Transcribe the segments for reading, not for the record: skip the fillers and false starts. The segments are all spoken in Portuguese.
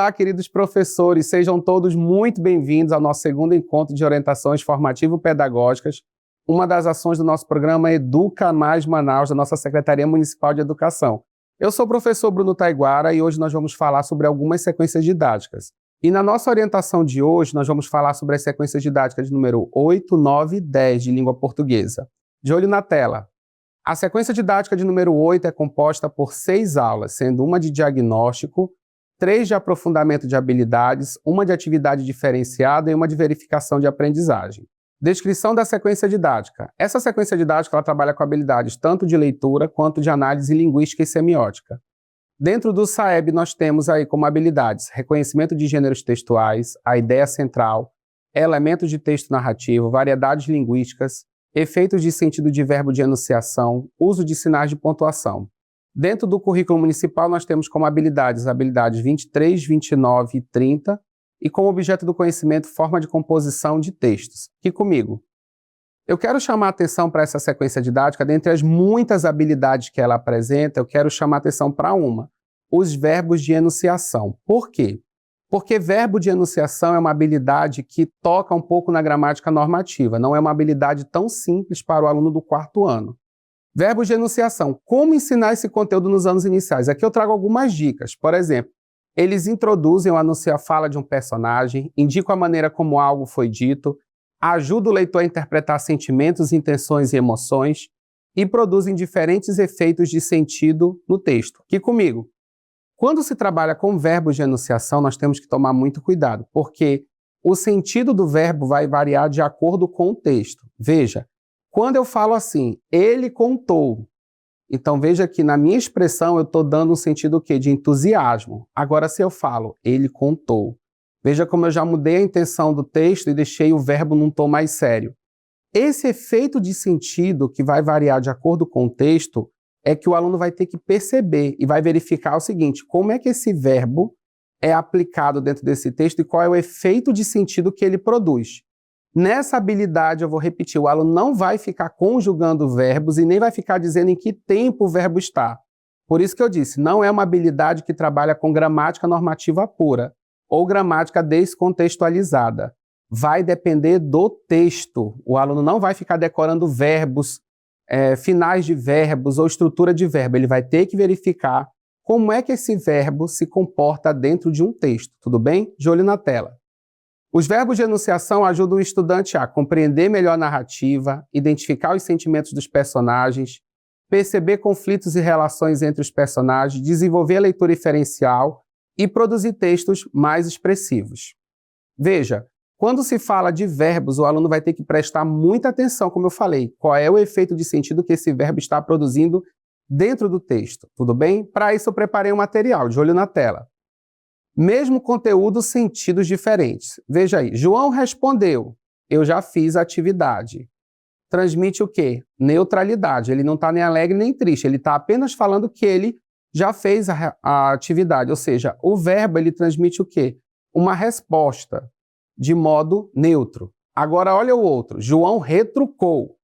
Olá, queridos professores, sejam todos muito bem-vindos ao nosso segundo encontro de orientações formativo-pedagógicas, uma das ações do nosso programa Educa Mais Manaus, da nossa Secretaria Municipal de Educação. Eu sou o professor Bruno Taiguara e hoje nós vamos falar sobre algumas sequências didáticas. E na nossa orientação de hoje, nós vamos falar sobre as sequências didáticas de número 8, 9 e 10 de língua portuguesa. De olho na tela. A sequência didática de número 8 é composta por 6 aulas, sendo uma de diagnóstico, 3 de aprofundamento de habilidades, uma de atividade diferenciada e uma de verificação de aprendizagem. Descrição da sequência didática. Essa sequência didática ela trabalha com habilidades tanto de leitura quanto de análise linguística e semiótica. Dentro do SAEB nós temos aí como habilidades reconhecimento de gêneros textuais, a ideia central, elementos de texto narrativo, variedades linguísticas, efeitos de sentido de verbo de enunciação, uso de sinais de pontuação. Dentro do currículo municipal, nós temos como habilidades 23, 29 e 30, e como objeto do conhecimento, forma de composição de textos. Aqui comigo. Eu quero chamar a atenção para essa sequência didática, dentre as muitas habilidades que ela apresenta, eu quero chamar a atenção para uma, os verbos de enunciação. Por quê? Porque verbo de enunciação é uma habilidade que toca um pouco na gramática normativa, não é uma habilidade tão simples para o aluno do 4º ano. Verbos de enunciação. Como ensinar esse conteúdo nos anos iniciais? Aqui eu trago algumas dicas. Por exemplo, eles introduzem ou anunciam a fala de um personagem, indicam a maneira como algo foi dito, ajudam o leitor a interpretar sentimentos, intenções e emoções e produzem diferentes efeitos de sentido no texto. Aqui comigo. Quando se trabalha com verbos de enunciação, nós temos que tomar muito cuidado, porque o sentido do verbo vai variar de acordo com o texto. Veja, quando eu falo assim, ele contou, então veja que na minha expressão eu estou dando um sentido o quê? De entusiasmo. Agora se eu falo, ele contou, veja como eu já mudei a intenção do texto e deixei o verbo num tom mais sério. Esse efeito de sentido que vai variar de acordo com o texto é que o aluno vai ter que perceber e vai verificar o seguinte, como é que esse verbo é aplicado dentro desse texto e qual é o efeito de sentido que ele produz. Nessa habilidade, eu vou repetir, o aluno não vai ficar conjugando verbos e nem vai ficar dizendo em que tempo o verbo está. Por isso que eu disse, não é uma habilidade que trabalha com gramática normativa pura ou gramática descontextualizada. Vai depender do texto. O aluno não vai ficar decorando verbos, finais de verbos ou estrutura de verbo. Ele vai ter que verificar como é que esse verbo se comporta dentro de um texto. Tudo bem? De olho na tela. Os verbos de enunciação ajudam o estudante a compreender melhor a narrativa, identificar os sentimentos dos personagens, perceber conflitos e relações entre os personagens, desenvolver a leitura inferencial e produzir textos mais expressivos. Veja, quando se fala de verbos, o aluno vai ter que prestar muita atenção, como eu falei, qual é o efeito de sentido que esse verbo está produzindo dentro do texto, tudo bem? Para isso eu preparei um material, de olho na tela. Mesmo conteúdo, sentidos diferentes. Veja aí, João respondeu, eu já fiz a atividade. Transmite o quê? Neutralidade, ele não está nem alegre nem triste, ele está apenas falando que ele já fez a atividade, ou seja, o verbo ele transmite o quê? Uma resposta, de modo neutro. Agora olha o outro, João retrucou,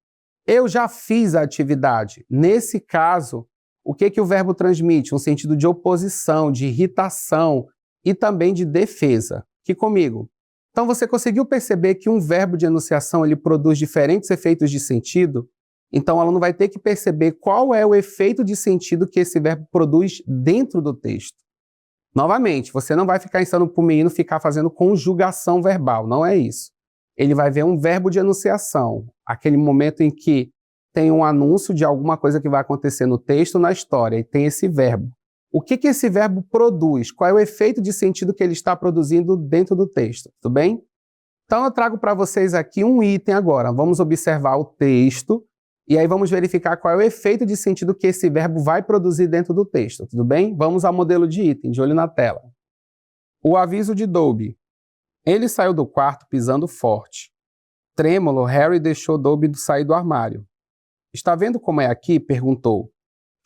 eu já fiz a atividade. Nesse caso, o que o verbo transmite? Um sentido de oposição, de irritação, e também de defesa. Aqui comigo. Então você conseguiu perceber que um verbo de enunciação ele produz diferentes efeitos de sentido? Então o aluno vai ter que perceber qual é o efeito de sentido que esse verbo produz dentro do texto. Novamente, você não vai ficar ensinando para o menino ficar fazendo conjugação verbal, não é isso. Ele vai ver um verbo de enunciação, aquele momento em que tem um anúncio de alguma coisa que vai acontecer no texto, na história, e tem esse verbo. O que esse verbo produz? Qual é o efeito de sentido que ele está produzindo dentro do texto? Tudo bem? Então eu trago para vocês aqui um item agora. Vamos observar o texto e aí vamos verificar qual é o efeito de sentido que esse verbo vai produzir dentro do texto. Tudo bem? Vamos ao modelo de item, de olho na tela. O aviso de Dobby. Ele saiu do quarto pisando forte. Trêmulo, Harry deixou Dobby sair do armário. Está vendo como é aqui? Perguntou.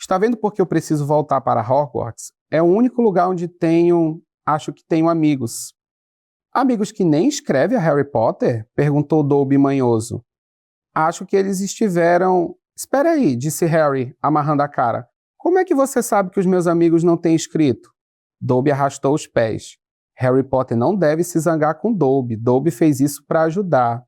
Está vendo por que eu preciso voltar para Hogwarts? É o único lugar onde acho que tenho amigos. Amigos que nem escrevem a Harry Potter? Perguntou Dobby manhoso. Acho que eles estiveram... Espera aí, disse Harry, amarrando a cara. Como é que você sabe que os meus amigos não têm escrito? Dobby arrastou os pés. Harry Potter não deve se zangar com Dobby. Dobby fez isso para ajudar.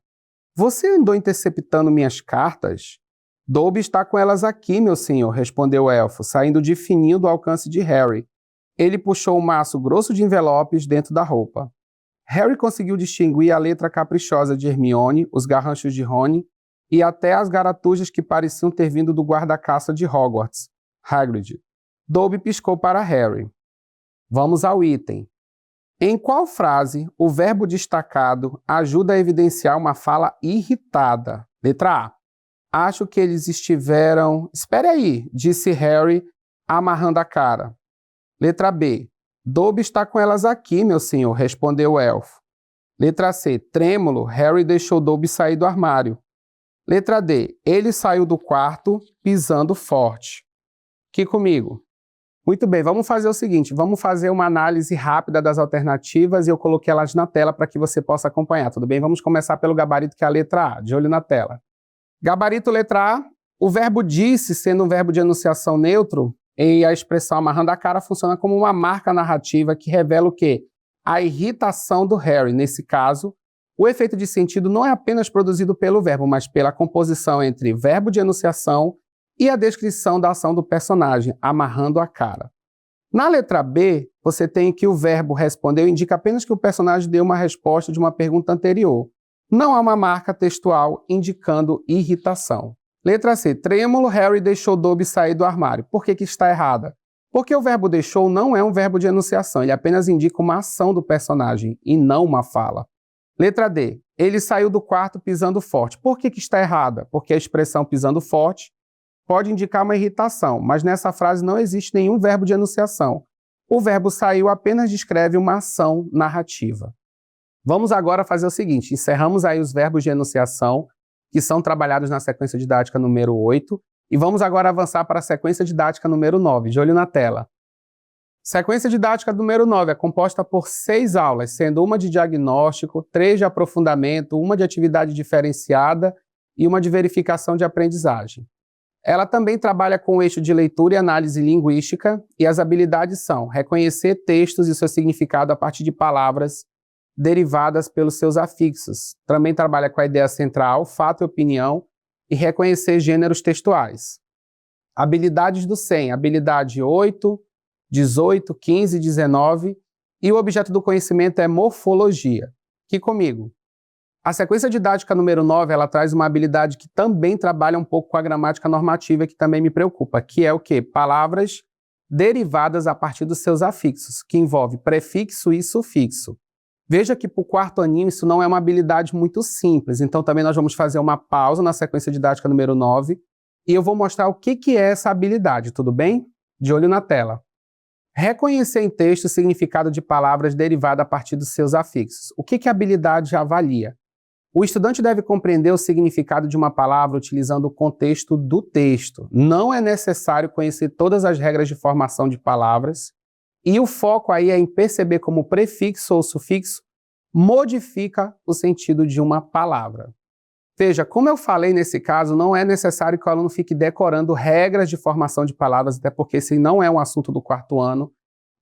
Você andou interceptando minhas cartas? Dobby está com elas aqui, meu senhor, respondeu o elfo, saindo de fininho do alcance de Harry. Ele puxou um maço grosso de envelopes dentro da roupa. Harry conseguiu distinguir a letra caprichosa de Hermione, os garranchos de Rony e até as garatujas que pareciam ter vindo do guarda-caça de Hogwarts, Hagrid. Dobby piscou para Harry. Vamos ao item. Em qual frase o verbo destacado ajuda a evidenciar uma fala irritada? Letra A. Acho que eles estiveram... Espere aí, disse Harry, amarrando a cara. Letra B. Dobby está com elas aqui, meu senhor, respondeu o elfo. Letra C. Trêmulo, Harry deixou Dobby sair do armário. Letra D. Ele saiu do quarto pisando forte. Aqui comigo. Muito bem, vamos fazer o seguinte, vamos fazer uma análise rápida das alternativas e eu coloquei elas na tela para que você possa acompanhar, tudo bem? Vamos começar pelo gabarito, que é a letra A, de olho na tela. Gabarito letra A, o verbo disse, sendo um verbo de enunciação neutro, e a expressão amarrando a cara funciona como uma marca narrativa que revela o quê? A irritação do Harry. Nesse caso, o efeito de sentido não é apenas produzido pelo verbo, mas pela composição entre verbo de enunciação e a descrição da ação do personagem, amarrando a cara. Na letra B, você tem que o verbo respondeu indica apenas que o personagem deu uma resposta de uma pergunta anterior. Não há uma marca textual indicando irritação. Letra C. Trêmulo, Harry deixou Dobby sair do armário. Por que está errada? Porque o verbo deixou não é um verbo de enunciação, ele apenas indica uma ação do personagem e não uma fala. Letra D. Ele saiu do quarto pisando forte. Por que está errada? Porque a expressão pisando forte pode indicar uma irritação, mas nessa frase não existe nenhum verbo de enunciação. O verbo saiu apenas descreve uma ação narrativa. Vamos agora fazer o seguinte, encerramos aí os verbos de enunciação, que são trabalhados na sequência didática número 8, e vamos agora avançar para a sequência didática número 9, de olho na tela. Sequência didática número 9 é composta por 6 aulas, sendo uma de diagnóstico, 3 de aprofundamento, uma de atividade diferenciada e uma de verificação de aprendizagem. Ela também trabalha com o eixo de leitura e análise linguística, e as habilidades são reconhecer textos e seu significado a partir de palavras derivadas pelos seus afixos. Também trabalha com a ideia central, fato e opinião, e reconhecer gêneros textuais. Habilidades do SEM, habilidade 8, 18, 15 e 19, e o objeto do conhecimento é morfologia. Aqui comigo. A sequência didática número 9, ela traz uma habilidade que também trabalha um pouco com a gramática normativa, que também me preocupa, que é o quê? Palavras derivadas a partir dos seus afixos, que envolve prefixo e sufixo. Veja que para o quarto aninho isso não é uma habilidade muito simples, então também nós vamos fazer uma pausa na sequência didática número 9 e eu vou mostrar o que é essa habilidade, tudo bem? De olho na tela. Reconhecer em texto o significado de palavras derivadas a partir dos seus afixos. O que a habilidade avalia? O estudante deve compreender o significado de uma palavra utilizando o contexto do texto. Não é necessário conhecer todas as regras de formação de palavras, e o foco aí é em perceber como o prefixo ou sufixo modifica o sentido de uma palavra. Veja, como eu falei nesse caso, não é necessário que o aluno fique decorando regras de formação de palavras, até porque esse não é um assunto do quarto ano,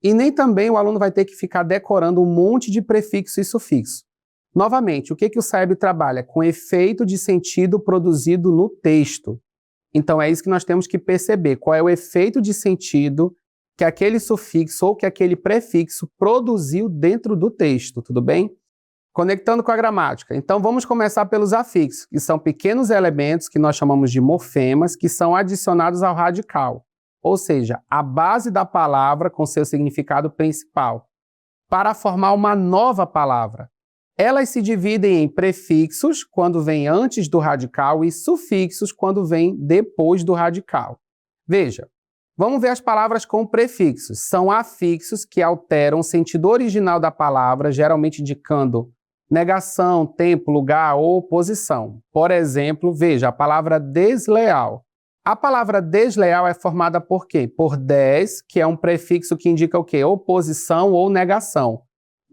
e nem também o aluno vai ter que ficar decorando um monte de prefixo e sufixo. Novamente, o que o cérebro trabalha? Com efeito de sentido produzido no texto. Então é isso que nós temos que perceber, qual é o efeito de sentido que aquele sufixo ou que aquele prefixo produziu dentro do texto, tudo bem? Conectando com a gramática. Então vamos começar pelos afixos, que são pequenos elementos que nós chamamos de morfemas, que são adicionados ao radical, ou seja, a base da palavra com seu significado principal, para formar uma nova palavra. Elas se dividem em prefixos, quando vem antes do radical, e sufixos, quando vem depois do radical. Veja, vamos ver as palavras com prefixos. São afixos que alteram o sentido original da palavra, geralmente indicando negação, tempo, lugar ou posição. Por exemplo, veja, a palavra desleal. A palavra desleal é formada por quê? Por des, que é um prefixo que indica o quê? Oposição ou negação.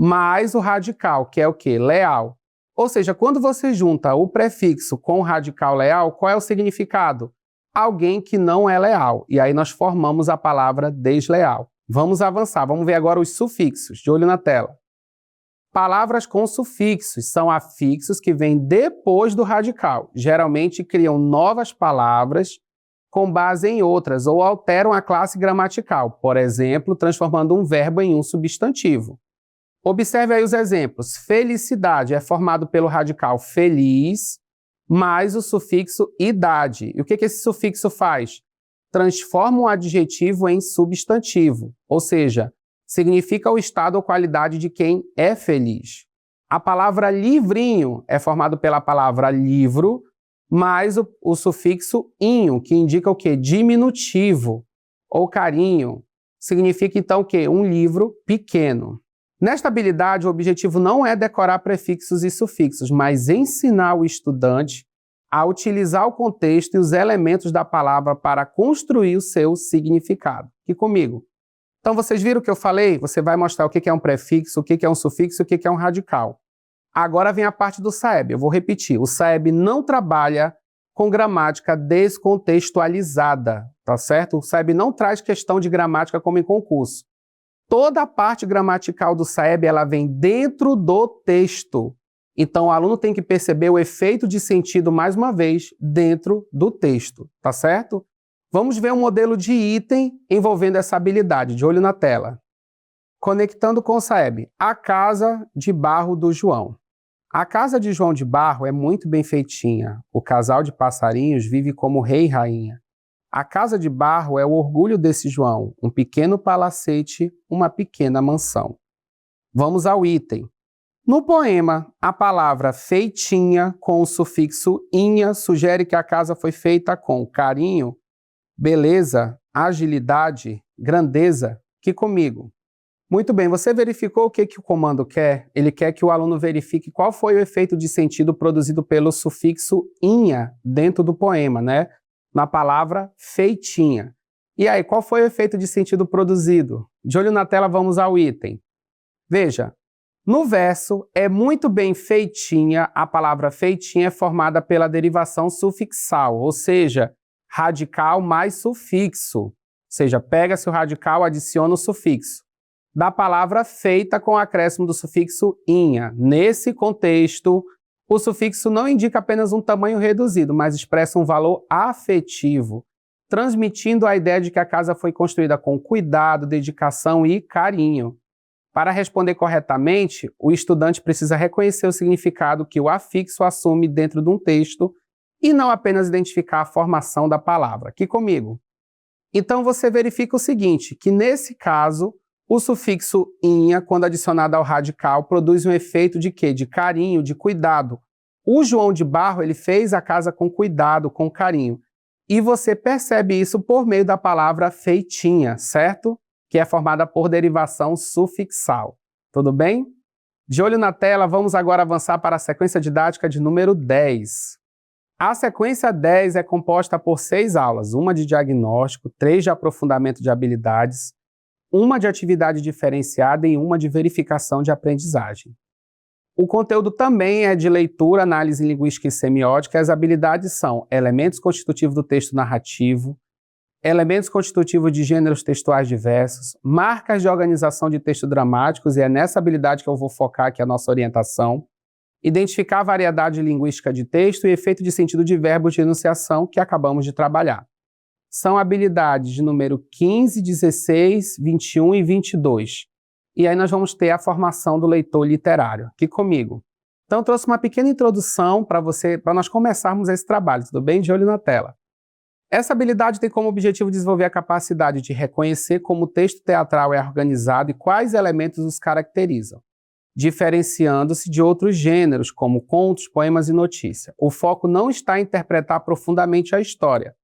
Mais o radical, que é o quê? Leal. Ou seja, quando você junta o prefixo com o radical leal, qual é o significado? Alguém que não é leal. E aí nós formamos a palavra desleal. Vamos avançar, vamos ver agora os sufixos, de olho na tela. Palavras com sufixos são afixos que vêm depois do radical. Geralmente criam novas palavras com base em outras ou alteram a classe gramatical, por exemplo, transformando um verbo em um substantivo. Observe aí os exemplos. Felicidade é formado pelo radical feliz mais o sufixo idade. E o que esse sufixo faz? Transforma um adjetivo em substantivo, ou seja, significa o estado ou qualidade de quem é feliz. A palavra livrinho é formado pela palavra livro mais o sufixo inho, que indica o quê? Diminutivo ou carinho. Significa então o quê? Um livro pequeno. Nesta habilidade, o objetivo não é decorar prefixos e sufixos, mas ensinar o estudante a utilizar o contexto e os elementos da palavra para construir o seu significado. Aqui comigo. Então, vocês viram o que eu falei? Você vai mostrar o que é um prefixo, o que é um sufixo e o que é um radical. Agora vem a parte do SAEB. Eu vou repetir. O SAEB não trabalha com gramática descontextualizada, tá certo? O SAEB não traz questão de gramática como em concurso. Toda a parte gramatical do SAEB, ela vem dentro do texto. Então, o aluno tem que perceber o efeito de sentido, mais uma vez, dentro do texto, tá certo? Vamos ver um modelo de item envolvendo essa habilidade, de olho na tela. Conectando com o SAEB. A casa de barro do João. A casa de João de Barro é muito bem feitinha. O casal de passarinhos vive como rei e rainha. A casa de barro é o orgulho desse João, um pequeno palacete, uma pequena mansão. Vamos ao item. No poema, a palavra feitinha com o sufixo inha sugere que a casa foi feita com carinho, beleza, agilidade, grandeza. Aqui comigo. Muito bem, você verificou o que o comando quer? Ele quer que o aluno verifique qual foi o efeito de sentido produzido pelo sufixo inha dentro do poema, né? Na palavra feitinha. E aí, qual foi o efeito de sentido produzido? De olho na tela, vamos ao item. Veja, no verso, é muito bem feitinha, a palavra feitinha é formada pela derivação sufixal, ou seja, radical mais sufixo. Ou seja, pega-se o radical, adiciona o sufixo. Da palavra feita com o acréscimo do sufixo inha. Nesse contexto, o sufixo não indica apenas um tamanho reduzido, mas expressa um valor afetivo, transmitindo a ideia de que a casa foi construída com cuidado, dedicação e carinho. Para responder corretamente, o estudante precisa reconhecer o significado que o afixo assume dentro de um texto e não apenas identificar a formação da palavra. Aqui comigo. Então você verifica o seguinte, que nesse caso, o sufixo inha, quando adicionado ao radical, produz um efeito de quê? De carinho, de cuidado. O João de Barro, ele fez a casa com cuidado, com carinho. E você percebe isso por meio da palavra feitinha, certo? Que é formada por derivação sufixal. Tudo bem? De olho na tela, vamos agora avançar para a sequência didática de número 10. A sequência 10 é composta por 6 aulas, uma de diagnóstico, 3 de aprofundamento de habilidades, uma de atividade diferenciada e uma de verificação de aprendizagem. O conteúdo também é de leitura, análise linguística e semiótica. As habilidades são elementos constitutivos do texto narrativo, elementos constitutivos de gêneros textuais diversos, marcas de organização de textos dramáticos, e é nessa habilidade que eu vou focar aqui a nossa orientação, identificar a variedade linguística de texto e efeito de sentido de verbos de enunciação que acabamos de trabalhar. São habilidades de número 15, 16, 21 e 22. E aí nós vamos ter a formação do leitor literário. Aqui comigo. Então eu trouxe uma pequena introdução para nós começarmos esse trabalho, tudo bem? De olho na tela. Essa habilidade tem como objetivo desenvolver a capacidade de reconhecer como o texto teatral é organizado e quais elementos os caracterizam, diferenciando-se de outros gêneros, como contos, poemas e notícia. O foco não está em interpretar profundamente a história,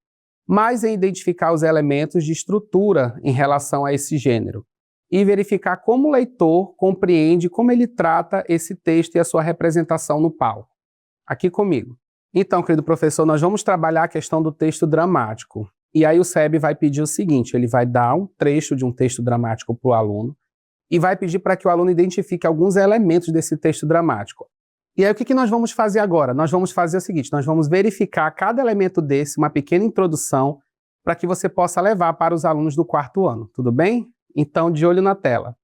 mas em identificar os elementos de estrutura em relação a esse gênero e verificar como o leitor compreende como ele trata esse texto e a sua representação no palco. Aqui comigo. Então, querido professor, nós vamos trabalhar a questão do texto dramático. E aí o SAEB vai pedir o seguinte, ele vai dar um trecho de um texto dramático para o aluno e vai pedir para que o aluno identifique alguns elementos desse texto dramático. E aí o que nós vamos fazer agora? Nós vamos fazer o seguinte, nós vamos verificar cada elemento desse, uma pequena introdução, para que você possa levar para os alunos do 4º ano, tudo bem? Então, de olho na tela.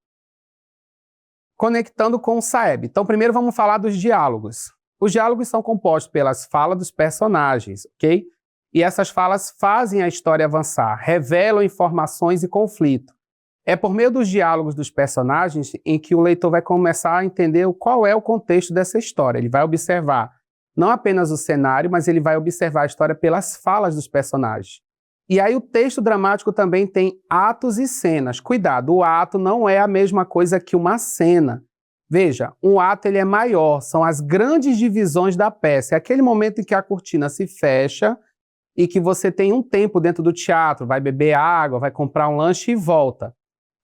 Conectando com o Saeb. Então, primeiro vamos falar dos diálogos. Os diálogos são compostos pelas falas dos personagens, ok? E essas falas fazem a história avançar, revelam informações e conflito. É por meio dos diálogos dos personagens em que o leitor vai começar a entender qual é o contexto dessa história. Ele vai observar não apenas o cenário, mas ele vai observar a história pelas falas dos personagens. E aí o texto dramático também tem atos e cenas. Cuidado, o ato não é a mesma coisa que uma cena. Veja, um ato ele é maior, são as grandes divisões da peça. É aquele momento em que a cortina se fecha e que você tem um tempo dentro do teatro, vai beber água, vai comprar um lanche e volta.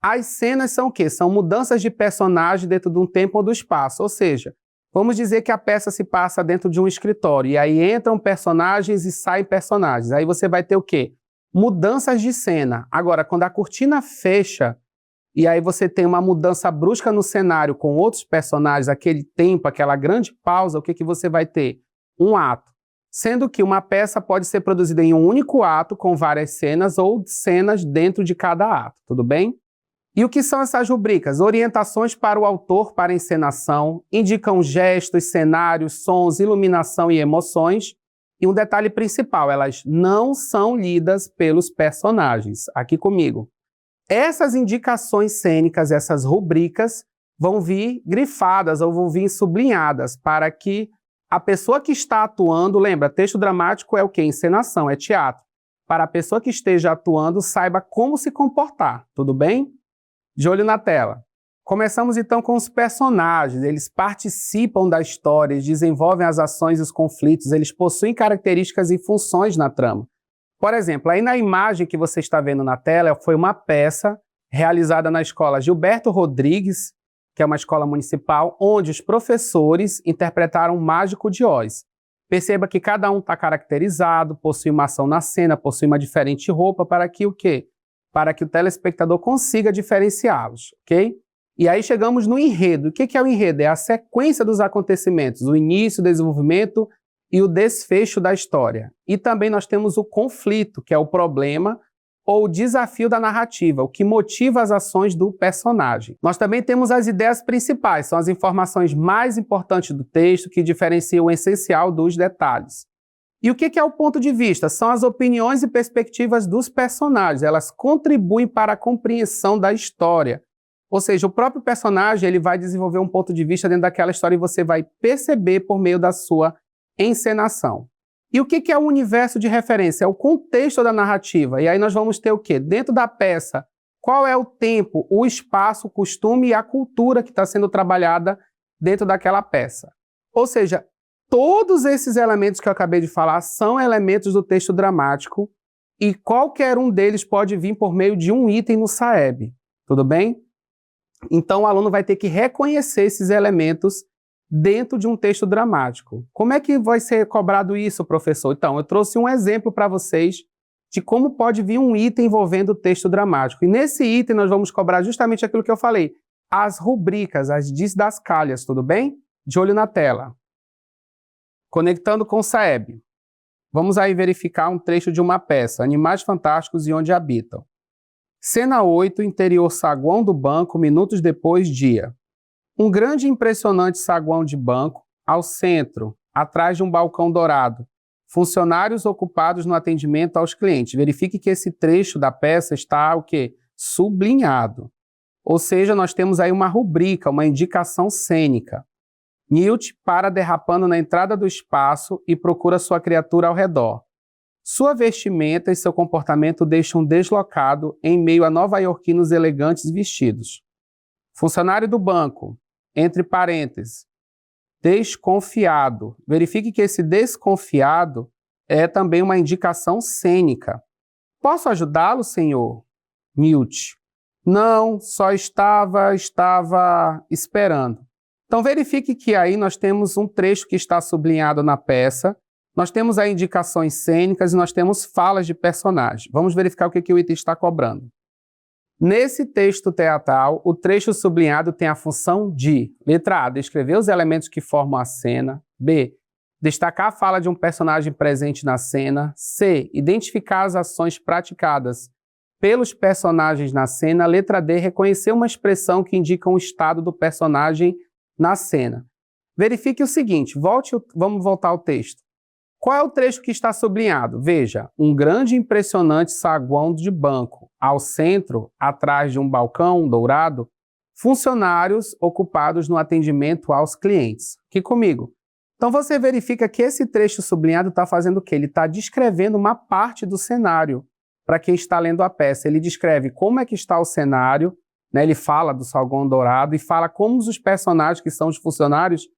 As cenas são o quê? São mudanças de personagem dentro de um tempo ou do espaço. Ou seja, vamos dizer que a peça se passa dentro de um escritório e aí entram personagens e saem personagens. Aí você vai ter o quê? Mudanças de cena. Agora, quando a cortina fecha e aí você tem uma mudança brusca no cenário com outros personagens, aquele tempo, aquela grande pausa, o que você vai ter? Um ato. Sendo que uma peça pode ser produzida em um único ato, com várias cenas ou cenas dentro de cada ato, tudo bem? E o que são essas rubricas? Orientações para o autor para a encenação, indicam gestos, cenários, sons, iluminação e emoções. E um detalhe principal, elas não são lidas pelos personagens. Aqui comigo. Essas indicações cênicas, essas rubricas, vão vir grifadas ou vão vir sublinhadas para que a pessoa que está atuando, lembra, texto dramático é o quê? Encenação, é teatro. Para a pessoa que esteja atuando, saiba como se comportar, tudo bem? De olho na tela. Começamos então com os personagens, eles participam da história, eles desenvolvem as ações e os conflitos, eles possuem características e funções na trama. Por exemplo, aí na imagem que você está vendo na tela, foi uma peça realizada na escola Gilberto Rodrigues, que é uma escola municipal, onde os professores interpretaram o Mágico de Oz. Perceba que cada um está caracterizado, possui uma ação na cena, possui uma diferente roupa, para que o quê? Para que o telespectador consiga diferenciá-los, ok? E aí chegamos no enredo. O que é o enredo? É a sequência dos acontecimentos, o início, o desenvolvimento e o desfecho da história. E também nós temos o conflito, que é o problema ou o desafio da narrativa, o que motiva as ações do personagem. Nós também temos as ideias principais, são as informações mais importantes do texto que diferenciam o essencial dos detalhes. E o que é o ponto de vista? São as opiniões e perspectivas dos personagens, elas contribuem para a compreensão da história. Ou seja, o próprio personagem ele vai desenvolver um ponto de vista dentro daquela história e você vai perceber por meio da sua encenação. E o que é o universo de referência? É o contexto da narrativa. E aí nós vamos ter o quê? Dentro da peça, qual é o tempo, o espaço, o costume e a cultura que está sendo trabalhada dentro daquela peça. Ou seja, todos esses elementos que eu acabei de falar são elementos do texto dramático e qualquer um deles pode vir por meio de um item no Saeb. Tudo bem? Então o aluno vai ter que reconhecer esses elementos dentro de um texto dramático. Como é que vai ser cobrado isso, professor? Então, eu trouxe um exemplo para vocês de como pode vir um item envolvendo o texto dramático. E nesse item nós vamos cobrar justamente aquilo que eu falei, as rubricas, as didascálias, tudo bem? De olho na tela. Conectando com o Saeb. Vamos aí verificar um trecho de uma peça, Animais Fantásticos e Onde Habitam. Cena 8, interior saguão do banco, minutos depois, dia. Um grande e impressionante saguão de banco, ao centro, atrás de um balcão dourado. Funcionários ocupados no atendimento aos clientes. Verifique que esse trecho da peça está o quê? Sublinhado. Ou seja, nós temos aí uma rubrica, uma indicação cênica. Newt para derrapando na entrada do espaço e procura sua criatura ao redor. Sua vestimenta e seu comportamento o deixam deslocado em meio a nova-iorquinos elegantes vestidos. Funcionário do banco, entre parênteses, desconfiado. Verifique que esse desconfiado é também uma indicação cênica. Posso ajudá-lo, senhor? Newt. Não, só estava esperando. Então verifique que aí nós temos um trecho que está sublinhado na peça, nós temos aí indicações cênicas e nós temos falas de personagem. Vamos verificar o que o item está cobrando. Nesse texto teatral, o trecho sublinhado tem a função de, letra A, descrever os elementos que formam a cena, B, destacar a fala de um personagem presente na cena, C, identificar as ações praticadas pelos personagens na cena. Letra D, reconhecer uma expressão que indica um estado do personagem na cena. Verifique o seguinte, vamos voltar ao texto. Qual é o trecho que está sublinhado? Veja, um grande e impressionante saguão de banco. Ao centro, atrás de um balcão dourado, funcionários ocupados no atendimento aos clientes. Aqui comigo. Então você verifica que esse trecho sublinhado está fazendo o quê? Ele está descrevendo uma parte do cenário. Para quem está lendo a peça, ele descreve como é que está o cenário, né? Ele fala do saguão dourado e fala como os personagens que são os funcionários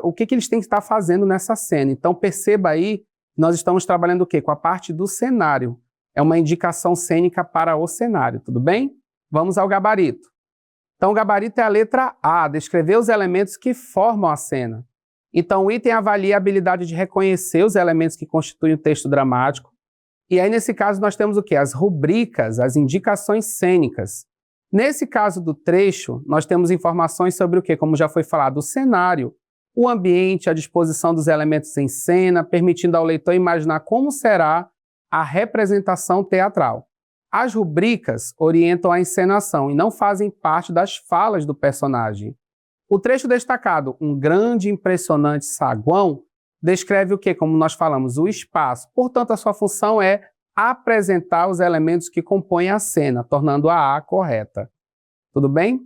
o que eles têm que estar fazendo nessa cena. Então perceba aí, nós estamos trabalhando o quê? Com a parte do cenário. É uma indicação cênica para o cenário, tudo bem? Vamos ao gabarito. Então o gabarito é a letra A, descrever os elementos que formam a cena. Então o item avalia a habilidade de reconhecer os elementos que constituem o texto dramático. E aí nesse caso nós temos o quê? As rubricas, as indicações cênicas. Nesse caso do trecho, nós temos informações sobre o quê? Como já foi falado, o cenário, o ambiente, a disposição dos elementos em cena, permitindo ao leitor imaginar como será a representação teatral. As rubricas orientam a encenação e não fazem parte das falas do personagem. O trecho destacado, um grande e impressionante saguão, descreve o quê? Como nós falamos, o espaço. Portanto, a sua função é apresentar os elementos que compõem a cena, tornando a correta. Tudo bem?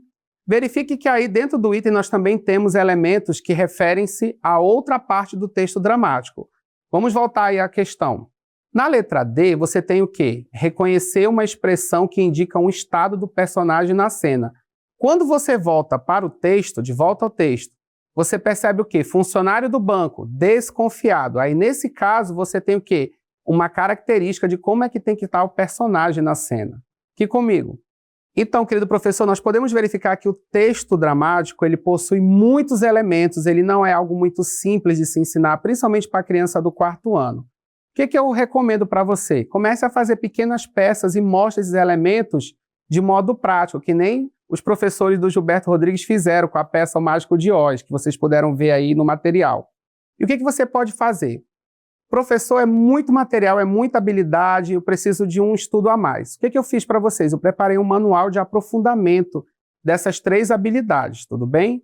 Verifique que aí dentro do item nós também temos elementos que referem-se a outra parte do texto dramático. Vamos voltar aí à questão. Na letra D, você tem o quê? Reconhecer uma expressão que indica um estado do personagem na cena. Quando você volta para o texto, de volta ao texto, você percebe o quê? Funcionário do banco, desconfiado. Aí nesse caso você tem o quê? Uma característica de como é que tem que estar o personagem na cena. Aqui comigo. Então, querido professor, nós podemos verificar que o texto dramático, ele possui muitos elementos, ele não é algo muito simples de se ensinar, principalmente para a criança do 4º ano. O que eu recomendo para você? Comece a fazer pequenas peças e mostre esses elementos de modo prático, que nem os professores do Gilberto Rodrigues fizeram com a peça O Mágico de Oz, que vocês puderam ver aí no material. E o que você pode fazer? Professor, é muito material, é muita habilidade, eu preciso de um estudo a mais. O que eu fiz para vocês? Eu preparei um manual de aprofundamento dessas 3 habilidades, tudo bem?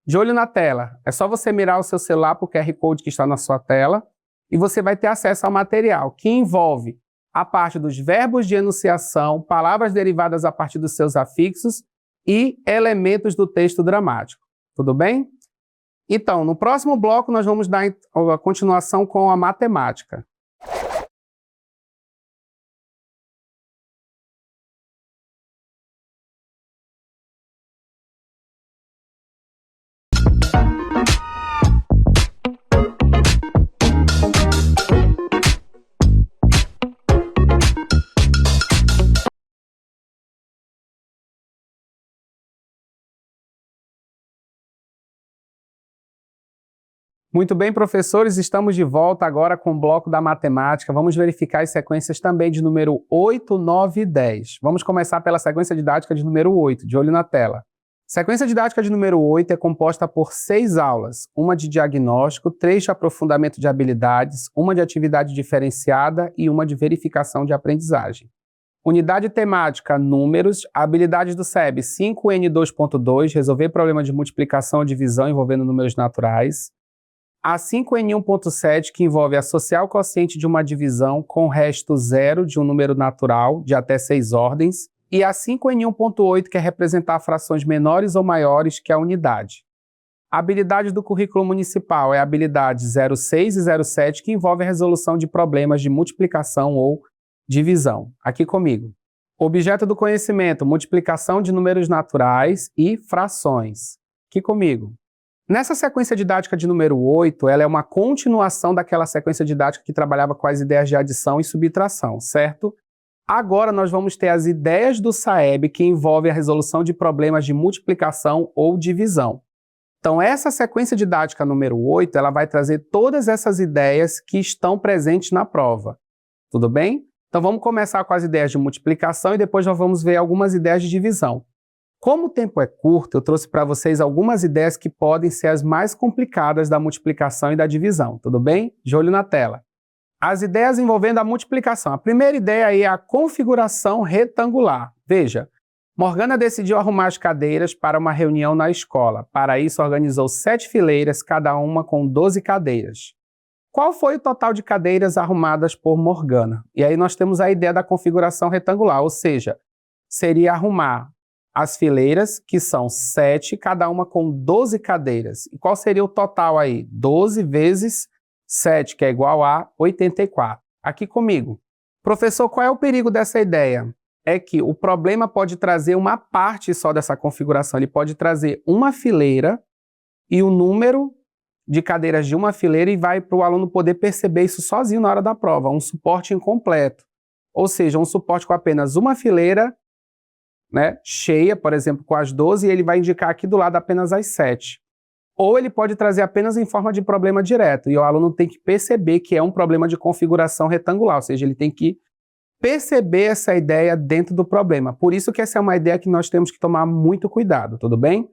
De olho na tela, é só você mirar o seu celular para o QR Code que está na sua tela e você vai ter acesso ao material, que envolve a parte dos verbos de enunciação, palavras derivadas a partir dos seus afixos e elementos do texto dramático, tudo bem? Então, no próximo bloco, nós vamos dar a continuação com a matemática. Muito bem, professores, estamos de volta agora com o bloco da matemática. Vamos verificar as sequências também de número 8, 9 e 10. Vamos começar pela sequência didática de número 8, de olho na tela. Sequência didática de número 8 é composta por 6 aulas, uma de diagnóstico, 3 de aprofundamento de habilidades, uma de atividade diferenciada e uma de verificação de aprendizagem. Unidade temática, números, habilidades do SEB 5N2.2, resolver problema de multiplicação ou divisão envolvendo números naturais. A 5N1.7, que envolve associar o quociente de uma divisão com resto zero de um número natural de até 6 ordens. E a 5N1.8, que é representar frações menores ou maiores que a unidade. A habilidade do currículo municipal é a habilidade 06 e 07, que envolve a resolução de problemas de multiplicação ou divisão. Aqui comigo. Objeto do conhecimento, multiplicação de números naturais e frações. Aqui comigo. Nessa sequência didática de número 8, ela é uma continuação daquela sequência didática que trabalhava com as ideias de adição e subtração, certo? Agora nós vamos ter as ideias do SAEB que envolvem a resolução de problemas de multiplicação ou divisão. Então essa sequência didática número 8, ela vai trazer todas essas ideias que estão presentes na prova. Tudo bem? Então vamos começar com as ideias de multiplicação e depois nós vamos ver algumas ideias de divisão. Como o tempo é curto, eu trouxe para vocês algumas ideias que podem ser as mais complicadas da multiplicação e da divisão, tudo bem? De olho na tela. as ideias envolvendo a multiplicação. A primeira ideia aí é a configuração retangular. Veja, Morgana decidiu arrumar as cadeiras para uma reunião na escola. Para isso, organizou 7 fileiras, cada uma com 12 cadeiras. Qual foi o total de cadeiras arrumadas por Morgana? E aí nós temos a ideia da configuração retangular, ou seja, seria arrumar as fileiras, que são 7, cada uma com 12 cadeiras. E qual seria o total aí? 12 vezes 7, que é igual a 84. Aqui comigo. Professor, qual é o perigo dessa ideia? É que o problema pode trazer uma parte só dessa configuração. Ele pode trazer uma fileira e o número de cadeiras de uma fileira e vai para o aluno poder perceber isso sozinho na hora da prova, um suporte incompleto. Ou seja, um suporte com apenas uma fileira, né, cheia, por exemplo, com as 12, e ele vai indicar aqui do lado apenas as 7. Ou ele pode trazer apenas em forma de problema direto, e o aluno tem que perceber que é um problema de configuração retangular, ou seja, ele tem que perceber essa ideia dentro do problema. Por isso que essa é uma ideia que nós temos que tomar muito cuidado, tudo bem?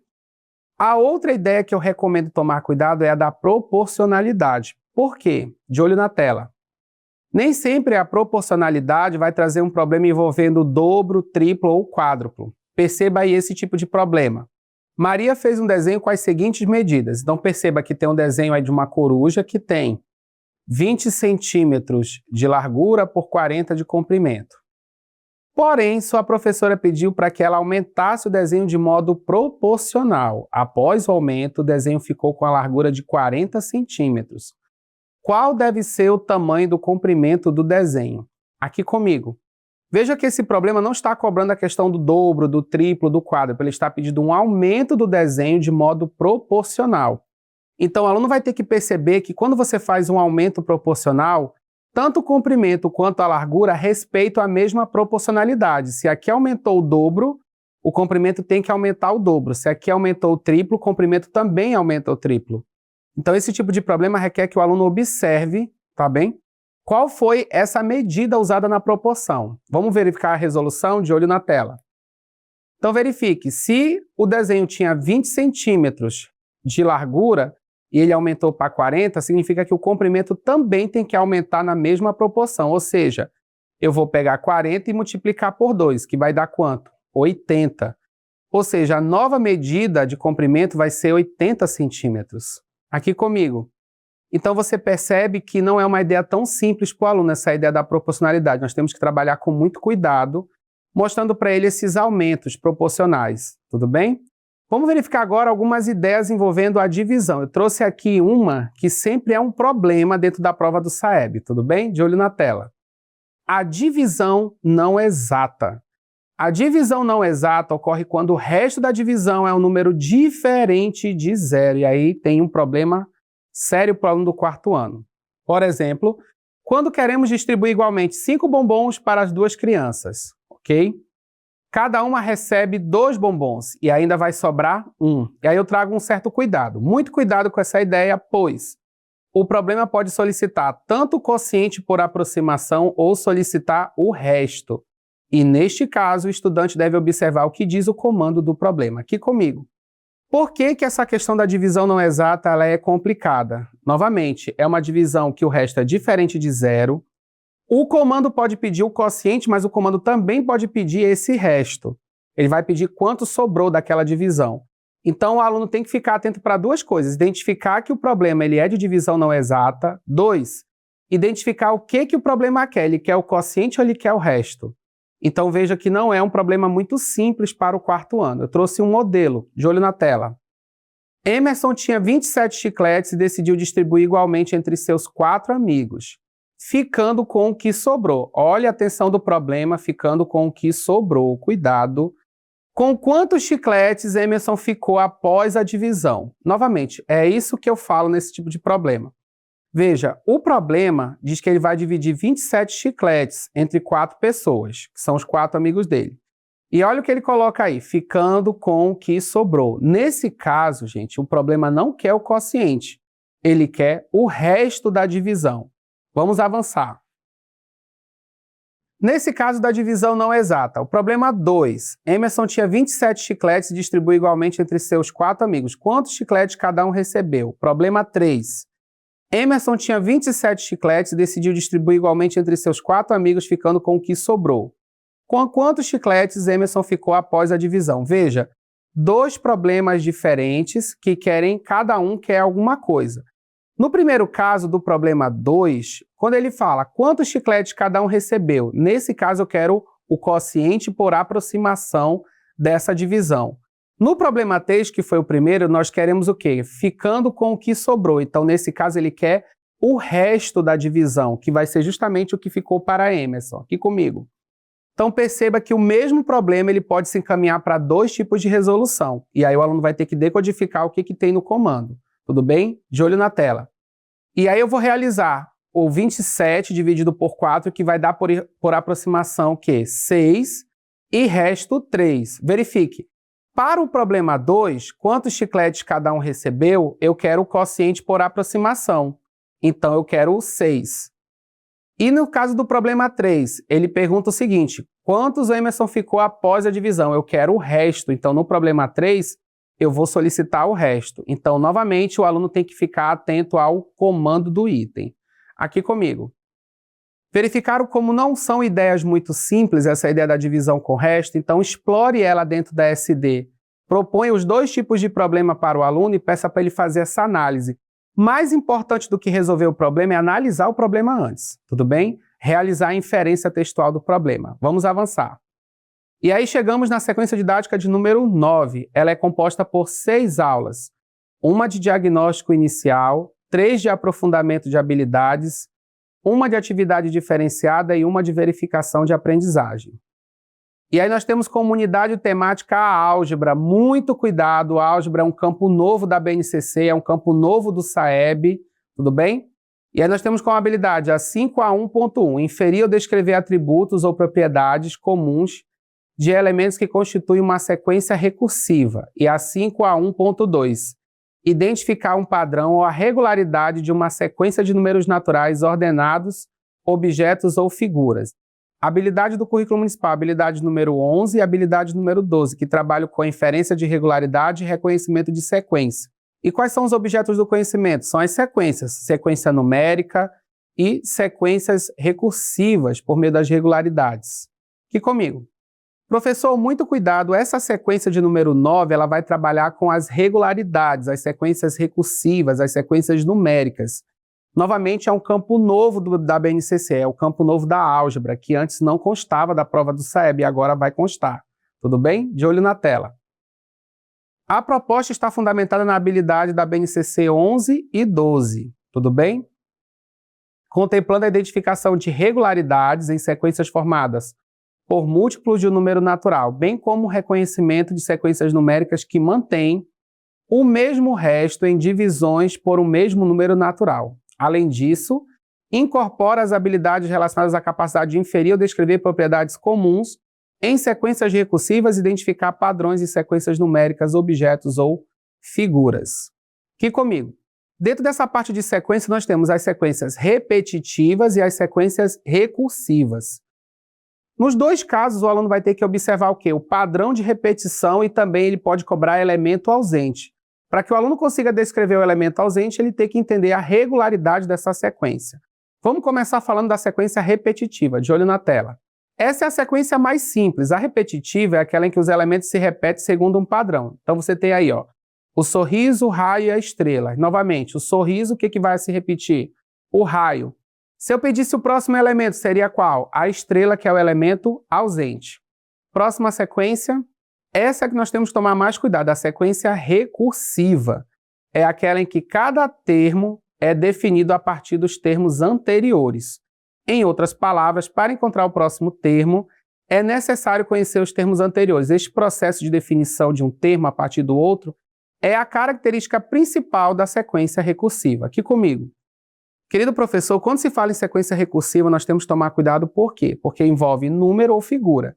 A outra ideia que eu recomendo tomar cuidado é a da proporcionalidade. Por quê? De olho na tela. Nem sempre a proporcionalidade vai trazer um problema envolvendo dobro, triplo ou quádruplo. Perceba aí esse tipo de problema. Maria fez um desenho com as seguintes medidas. Então perceba que tem um desenho aí de uma coruja que tem 20 centímetros de largura por 40 de comprimento. Porém, sua professora pediu para que ela aumentasse o desenho de modo proporcional. Após o aumento, o desenho ficou com a largura de 40 centímetros. Qual deve ser o tamanho do comprimento do desenho? Aqui comigo. Veja que esse problema não está cobrando a questão do dobro, do triplo, do quádruplo. Ele está pedindo um aumento do desenho de modo proporcional. Então, o aluno vai ter que perceber que quando você faz um aumento proporcional, tanto o comprimento quanto a largura respeitam a mesma proporcionalidade. Se aqui aumentou o dobro, o comprimento tem que aumentar o dobro. Se aqui aumentou o triplo, o comprimento também aumenta o triplo. Então, esse tipo de problema requer que o aluno observe, tá bem? Qual foi essa medida usada na proporção? Vamos verificar a resolução de olho na tela. Então, verifique, se o desenho tinha 20 centímetros de largura, e ele aumentou para 40, significa que o comprimento também tem que aumentar na mesma proporção. Ou seja, eu vou pegar 40 e multiplicar por 2, que vai dar quanto? 80. Ou seja, a nova medida de comprimento vai ser 80 centímetros. Aqui comigo. Então você percebe que não é uma ideia tão simples para o aluno, essa ideia da proporcionalidade. Nós temos que trabalhar com muito cuidado, mostrando para ele esses aumentos proporcionais. Tudo bem? Vamos verificar agora algumas ideias envolvendo a divisão. Eu trouxe aqui uma que sempre é um problema dentro da prova do SAEB, tudo bem? De olho na tela. A divisão não exata. A divisão não exata ocorre quando o resto da divisão é um número diferente de zero. E aí tem um problema sério para o aluno do 4º ano. Por exemplo, quando queremos distribuir igualmente 5 bombons para as 2 crianças, ok? Cada uma recebe 2 bombons e ainda vai sobrar 1. E aí eu trago um certo cuidado. Muito cuidado com essa ideia, pois o problema pode solicitar tanto o quociente por aproximação ou solicitar o resto. E neste caso, o estudante deve observar o que diz o comando do problema. Aqui comigo. Por que essa questão da divisão não exata ela é complicada? Novamente, é uma divisão que o resto é diferente de zero. O comando pode pedir o quociente, mas o comando também pode pedir esse resto. Ele vai pedir quanto sobrou daquela divisão. Então, o aluno tem que ficar atento para 2 coisas. Identificar que o problema ele é de divisão não exata. 2, identificar o que o problema quer. Ele quer o quociente ou ele quer o resto? Então, veja que não é um problema muito simples para o 4º ano. Eu trouxe um modelo, de olho na tela. Emerson tinha 27 chicletes e decidiu distribuir igualmente entre seus 4 amigos. Ficando com o que sobrou. Olha a atenção do problema, ficando com o que sobrou. Cuidado. Com quantos chicletes Emerson ficou após a divisão? Novamente, é isso que eu falo nesse tipo de problema. Veja, o problema diz que ele vai dividir 27 chicletes entre 4 pessoas, que são os 4 amigos dele. E olha o que ele coloca aí, ficando com o que sobrou. Nesse caso, gente, o problema não quer o quociente, ele quer o resto da divisão. Vamos avançar. Nesse caso da divisão não exata, o problema 2. Emerson tinha 27 chicletes e distribuiu igualmente entre seus 4 amigos. Quantos chicletes cada um recebeu? Problema 3. Emerson tinha 27 chicletes e decidiu distribuir igualmente entre seus 4 amigos, ficando com o que sobrou. Com quantos chicletes Emerson ficou após a divisão? Veja, 2 problemas diferentes que cada um quer alguma coisa. No primeiro caso do problema 2, quando ele fala quantos chicletes cada um recebeu, nesse caso eu quero o quociente por aproximação dessa divisão. No problema 3, que foi o primeiro, nós queremos o quê? Ficando com o que sobrou. Então, nesse caso, ele quer o resto da divisão, que vai ser justamente o que ficou para Emerson. Aqui comigo. Então, perceba que o mesmo problema ele pode se encaminhar para 2 tipos de resolução. E aí o aluno vai ter que decodificar o que tem no comando. Tudo bem? De olho na tela. E aí eu vou realizar o 27 dividido por 4, que vai dar por aproximação o quê? 6 e resto 3. Verifique. Para o problema 2, quantos chicletes cada um recebeu, eu quero o quociente por aproximação. Então, eu quero o 6. E no caso do problema 3, ele pergunta o seguinte, quantos Emerson ficou após a divisão? Eu quero o resto. Então, no problema 3, eu vou solicitar o resto. Então, novamente, o aluno tem que ficar atento ao comando do item. Aqui comigo. Verificaram como não são ideias muito simples, essa ideia da divisão com o resto, então explore ela dentro da SD. Proponha os 2 tipos de problema para o aluno e peça para ele fazer essa análise. Mais importante do que resolver o problema é analisar o problema antes, tudo bem? Realizar a inferência textual do problema. Vamos avançar. E aí chegamos na sequência didática de número 9. Ela é composta por 6 aulas. Uma de diagnóstico inicial, 3 de aprofundamento de habilidades, uma de atividade diferenciada e uma de verificação de aprendizagem. E aí nós temos como unidade temática a álgebra. Muito cuidado, a álgebra é um campo novo da BNCC, é um campo novo do SAEB, tudo bem? E aí nós temos como habilidade a 5A1.1, inferir ou descrever atributos ou propriedades comuns de elementos que constituem uma sequência recursiva. E a 5A1.2, identificar um padrão ou a regularidade de uma sequência de números naturais ordenados, objetos ou figuras. Habilidade do currículo municipal, habilidade número 11 e habilidade número 12, que trabalham com inferência de regularidade e reconhecimento de sequência. E quais são os objetos do conhecimento? São as sequências, sequência numérica e sequências recursivas por meio das regularidades. Aqui comigo. Professor, muito cuidado, essa sequência de número 9, ela vai trabalhar com as regularidades, as sequências recursivas, as sequências numéricas. Novamente, é um campo novo da BNCC, é o campo novo da álgebra, que antes não constava da prova do SAEB e agora vai constar. Tudo bem? De olho na tela. A proposta está fundamentada na habilidade da BNCC 11 e 12. Tudo bem? Contemplando a identificação de regularidades em sequências formadas por múltiplos de um número natural, bem como o reconhecimento de sequências numéricas que mantêm o mesmo resto em divisões por um mesmo número natural. Além disso, incorpora as habilidades relacionadas à capacidade de inferir ou descrever propriedades comuns em sequências recursivas e identificar padrões em sequências numéricas, objetos ou figuras. Aqui comigo. Dentro dessa parte de sequência, nós temos as sequências repetitivas e as sequências recursivas. Nos 2 casos, o aluno vai ter que observar o quê? O padrão de repetição e também ele pode cobrar elemento ausente. Para que o aluno consiga descrever o elemento ausente, ele tem que entender a regularidade dessa sequência. Vamos começar falando da sequência repetitiva, de olho na tela. Essa é a sequência mais simples. A repetitiva é aquela em que os elementos se repetem segundo um padrão. Então você tem aí, ó, o sorriso, o raio e a estrela. Novamente, o sorriso, o que vai se repetir? O raio. Se eu pedisse o próximo elemento, seria qual? A estrela, que é o elemento ausente. Próxima sequência, essa é que nós temos que tomar mais cuidado, a sequência recursiva. É aquela em que cada termo é definido a partir dos termos anteriores. Em outras palavras, para encontrar o próximo termo, é necessário conhecer os termos anteriores. Este processo de definição de um termo a partir do outro é a característica principal da sequência recursiva. Aqui comigo. Querido professor, quando se fala em sequência recursiva, nós temos que tomar cuidado por quê? Porque envolve número ou figura.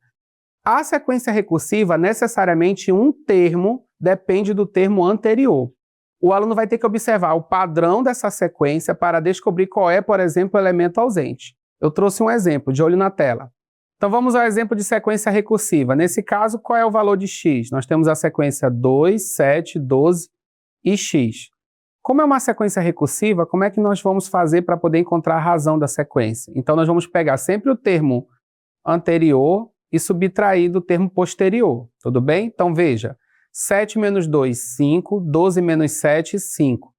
A sequência recursiva, necessariamente um termo depende do termo anterior. O aluno vai ter que observar o padrão dessa sequência para descobrir qual é, por exemplo, o elemento ausente. Eu trouxe um exemplo, de olho na tela. Então vamos ao exemplo de sequência recursiva. Nesse caso, qual é o valor de x? Nós temos a sequência 2, 7, 12 e x. Como é uma sequência recursiva, como é que nós vamos fazer para poder encontrar a razão da sequência? Então, nós vamos pegar sempre o termo anterior e subtrair do termo posterior, tudo bem? Então, veja, 7 menos 2, 5, 12 menos 7, 5.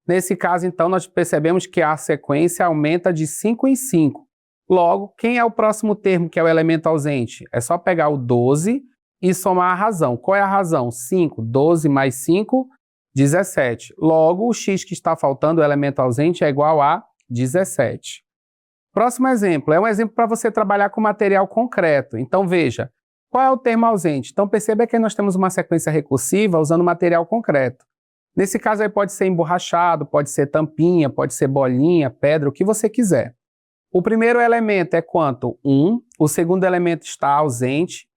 Nesse caso, então, nós percebemos que a sequência aumenta de 5 em 5. Logo, quem é o próximo termo que é o elemento ausente? É só pegar o 12 e somar a razão. Qual é a razão? 5, 12 mais 5, 17. Logo, o x que está faltando, o elemento ausente, é igual a 17. Próximo exemplo, é um exemplo para você trabalhar com material concreto. Então, veja, qual é o termo ausente? Então, perceba que nós temos uma sequência recursiva usando material concreto. Nesse caso aí pode ser emborrachado, pode ser tampinha, pode ser bolinha, pedra, o que você quiser. O primeiro elemento é quanto? 1. O segundo elemento está ausente.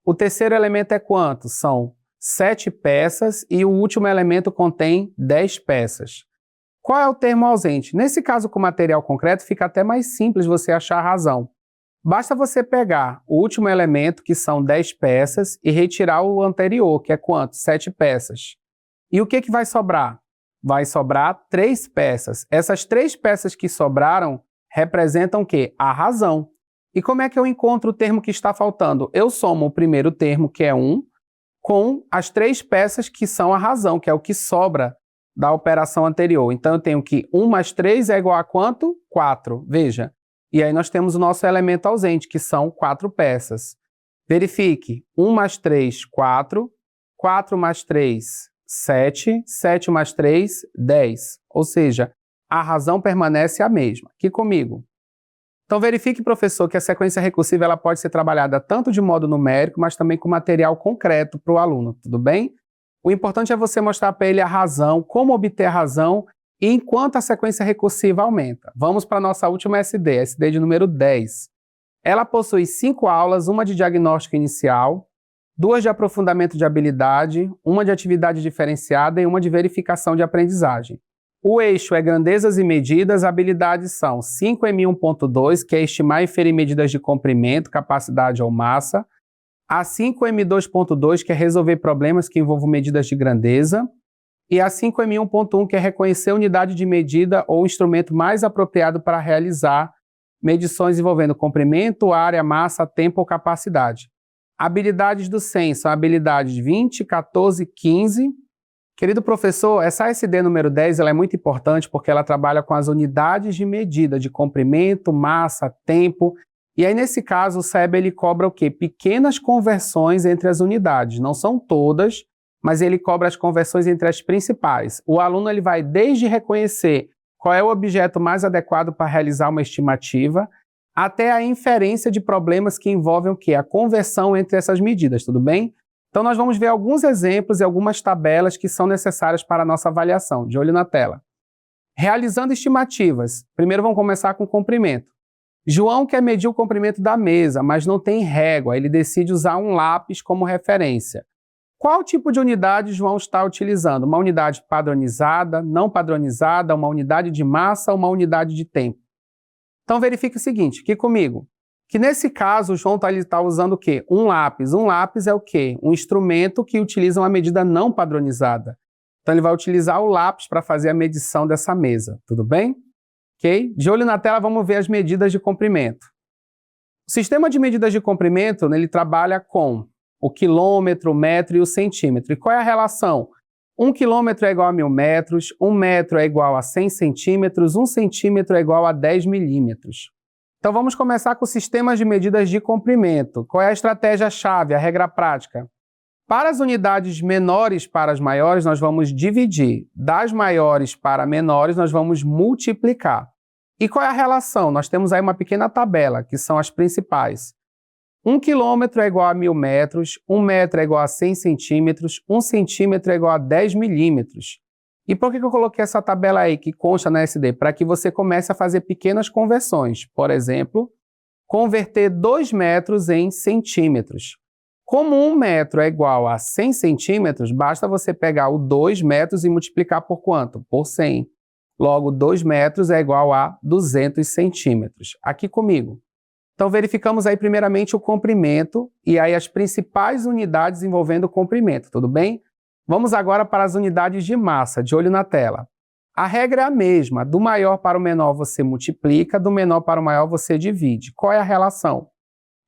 O terceiro elemento é quanto? São 7 peças e o último elemento contém 10 peças. Qual é o termo ausente? Nesse caso, com material concreto, fica até mais simples você achar a razão. Basta você pegar o último elemento, que são 10 peças, e retirar o anterior, que é quanto? 7 peças. E o que vai sobrar? Vai sobrar 3 peças. Essas 3 peças que sobraram representam o quê? A razão. E como é que eu encontro o termo que está faltando? Eu somo o primeiro termo, que é 1, com as 3 peças que são a razão, que é o que sobra da operação anterior. Então, eu tenho que 1 mais 3 é igual a quanto? 4. Veja. E aí nós temos o nosso elemento ausente, que são 4 peças. Verifique. 1 mais 3, 4. 4 mais 3, 7. 7 mais 3, 10. Ou seja, a razão permanece a mesma. Aqui comigo. Então, verifique, professor, que a sequência recursiva ela pode ser trabalhada tanto de modo numérico, mas também com material concreto para o aluno, tudo bem? O importante é você mostrar para ele a razão, como obter a razão e enquanto a sequência recursiva aumenta. Vamos para a nossa última SD, SD de número 10. Ela possui 5 aulas, uma de diagnóstico inicial, 2 de aprofundamento de habilidade, uma de atividade diferenciada e uma de verificação de aprendizagem. O eixo é grandezas e medidas, habilidades são 5M1.2, que é estimar e inferir medidas de comprimento, capacidade ou massa, a 5M2.2, que é resolver problemas que envolvam medidas de grandeza, e a 5M1.1, que é reconhecer unidade de medida ou instrumento mais apropriado para realizar medições envolvendo comprimento, área, massa, tempo ou capacidade. Habilidades do 100 são habilidades 20, 14, 15. Querido professor, essa SD número 10 ela é muito importante porque ela trabalha com as unidades de medida de comprimento, massa, tempo. E aí, nesse caso, o SEB ele cobra o quê? Pequenas conversões entre as unidades. Não são todas, mas ele cobra as conversões entre as principais. O aluno ele vai desde reconhecer qual é o objeto mais adequado para realizar uma estimativa, até a inferência de problemas que envolvem o quê? A conversão entre essas medidas, tudo bem? Então, nós vamos ver alguns exemplos e algumas tabelas que são necessárias para a nossa avaliação. De olho na tela. Realizando estimativas. Primeiro, vamos começar com o comprimento. João quer medir o comprimento da mesa, mas não tem régua. Ele decide usar um lápis como referência. Qual tipo de unidade João está utilizando? Uma unidade padronizada, não padronizada, uma unidade de massa ou uma unidade de tempo? Então, verifique o seguinte, aqui comigo. Que nesse caso, o João está usando o quê? Um lápis. Um lápis é o quê? Um instrumento que utiliza uma medida não padronizada. Então, ele vai utilizar o lápis para fazer a medição dessa mesa. Tudo bem? Ok? De olho na tela, vamos ver as medidas de comprimento. O sistema de medidas de comprimento, ele trabalha com o quilômetro, o metro e o centímetro. E qual é a relação? 1 quilômetro é igual a 1000 metros, 1 metro é igual a 100 centímetros, 1 centímetro é igual a 10 milímetros. Então, vamos começar com sistemas de medidas de comprimento. Qual é a estratégia-chave, a regra prática? Para as unidades menores para as maiores, nós vamos dividir. Das maiores para menores, nós vamos multiplicar. E qual é a relação? Nós temos aí uma pequena tabela, que são as principais. 1 quilômetro é igual a 1000 metros, 1 metro é igual a 100 centímetros, 1 centímetro é igual a 10 milímetros. E por que eu coloquei essa tabela aí que consta na SD? Para que você comece a fazer pequenas conversões. Por exemplo, converter 2 metros em centímetros. Como 1 metro é igual a 100 centímetros, basta você pegar o 2 metros e multiplicar por quanto? Por 100. Logo, 2 metros é igual a 200 centímetros. Aqui comigo. Então, verificamos aí primeiramente o comprimento e aí as principais unidades envolvendo o comprimento, tudo bem? Vamos agora para as unidades de massa, de olho na tela. A regra é a mesma, do maior para o menor você multiplica, do menor para o maior você divide. Qual é a relação?